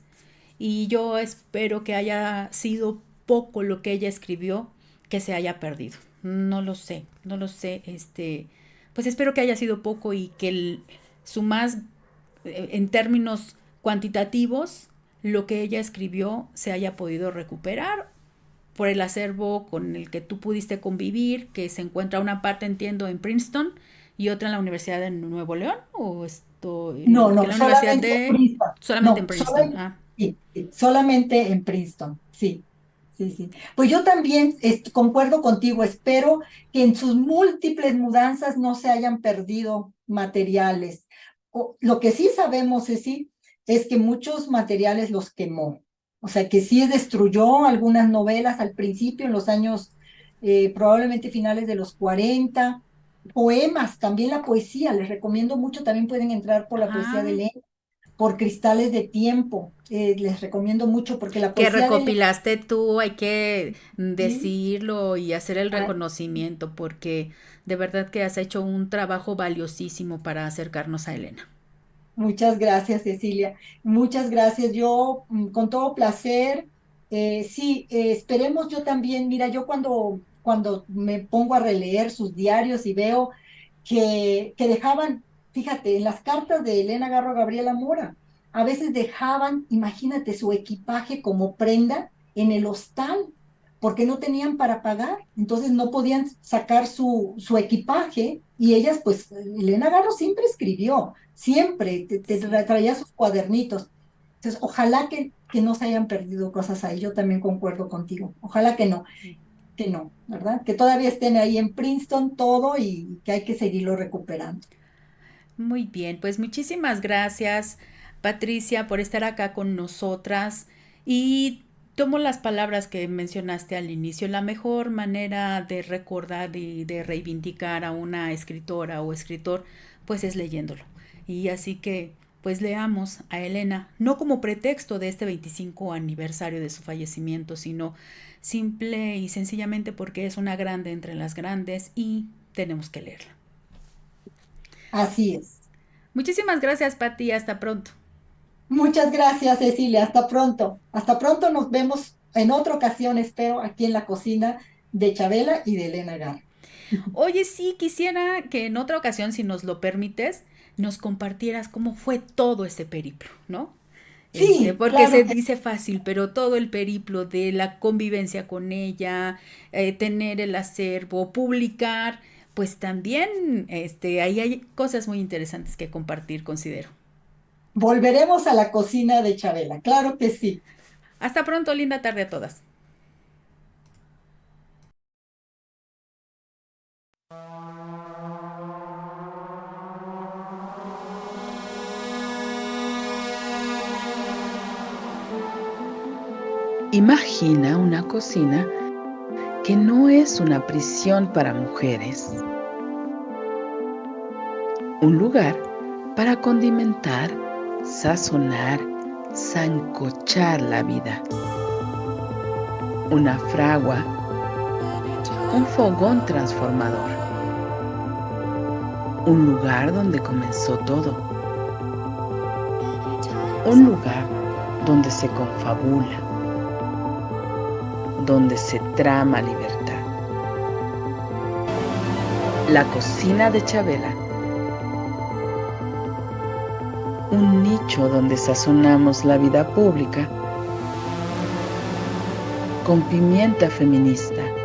Speaker 2: y yo espero que haya sido poco lo que ella escribió que se haya perdido. No lo sé, no lo sé, pues espero que haya sido poco y que su más, en términos cuantitativos, lo que ella escribió se haya podido recuperar por el acervo con el que tú pudiste convivir, que se encuentra una parte, entiendo, en Princeton y otra en la Universidad de Nuevo León, o
Speaker 3: no,
Speaker 2: que
Speaker 3: no,
Speaker 2: la Universidad
Speaker 3: solamente en
Speaker 2: de...
Speaker 3: Princeton.
Speaker 2: solamente en
Speaker 3: No,
Speaker 2: Princeton. Ah,
Speaker 3: sí, sí, solamente en Princeton, sí, sí, sí. Pues yo también concuerdo contigo, espero que en sus múltiples mudanzas no se hayan perdido materiales. Lo que sí sabemos es que muchos materiales los quemó, o sea, que sí destruyó algunas novelas al principio, en los años probablemente finales de los 40, poemas, también la poesía, les recomiendo mucho, también pueden entrar por la poesía de
Speaker 2: ah,
Speaker 3: Lena, por Cristales de Tiempo. Les recomiendo mucho porque la
Speaker 2: Que
Speaker 3: poesía de
Speaker 2: recopilaste tú, hay que
Speaker 3: Lenin,
Speaker 2: decirlo y hacer el
Speaker 3: ah,
Speaker 2: reconocimiento, porque de verdad que has hecho un trabajo valiosísimo para acercarnos a Elena.
Speaker 3: muchas gracias, Cecilia. Muchas gracias. Yo, con todo placer, sí, esperemos yo también. Mira, yo cuando me pongo a releer sus diarios y veo que dejaban, fíjate, en las cartas de Elena Garro a Gabriela Mora, a veces dejaban, imagínate, su equipaje como prenda en el hostal, porque no tenían para pagar, entonces no podían sacar su equipaje y ellas, pues, Elena Garro siempre escribió, siempre te
Speaker 2: Sí.
Speaker 3: traía sus cuadernitos. Entonces, ojalá que no se hayan perdido cosas ahí, yo también concuerdo contigo, ojalá que no, ¿verdad? Que todavía estén ahí en Princeton todo y que hay que seguirlo recuperando.
Speaker 2: Muy bien, pues muchísimas gracias, Patricia, por estar acá con nosotras y tomo las palabras que mencionaste al inicio. La mejor manera de recordar y de reivindicar a una escritora o escritor, pues es leyéndolo. Y así que, pues leamos a Elena, no como pretexto de este 25 aniversario de su fallecimiento, sino simple y sencillamente porque es una grande entre las grandes y tenemos que leerla.
Speaker 3: Así es.
Speaker 2: Muchísimas gracias, Pati. Hasta pronto.
Speaker 3: Muchas gracias, Cecilia. Hasta pronto. Hasta pronto nos vemos en otra ocasión, espero, aquí en la cocina de Chabela y de Elena Gar.
Speaker 2: Oye, sí, quisiera que en otra ocasión, si nos lo permites, nos compartieras cómo fue todo ese periplo, ¿no?
Speaker 3: Sí,
Speaker 2: Porque
Speaker 3: claro
Speaker 2: se
Speaker 3: que
Speaker 2: dice fácil, pero todo el periplo de la convivencia con ella, tener el acervo, publicar, pues también, ahí hay cosas muy interesantes que compartir, considero.
Speaker 3: volveremos a la cocina de Chabela. Claro que sí.
Speaker 2: Hasta pronto, linda tarde a todas.
Speaker 1: Imagina una cocina que no es una prisión para mujeres, un lugar para condimentar, sazonar, sancochar la vida, una fragua, un fogón transformador, un lugar donde comenzó todo, un lugar donde se confabula, donde se trama libertad. La cocina de Chabela, un nicho donde sazonamos la vida pública con pimienta feminista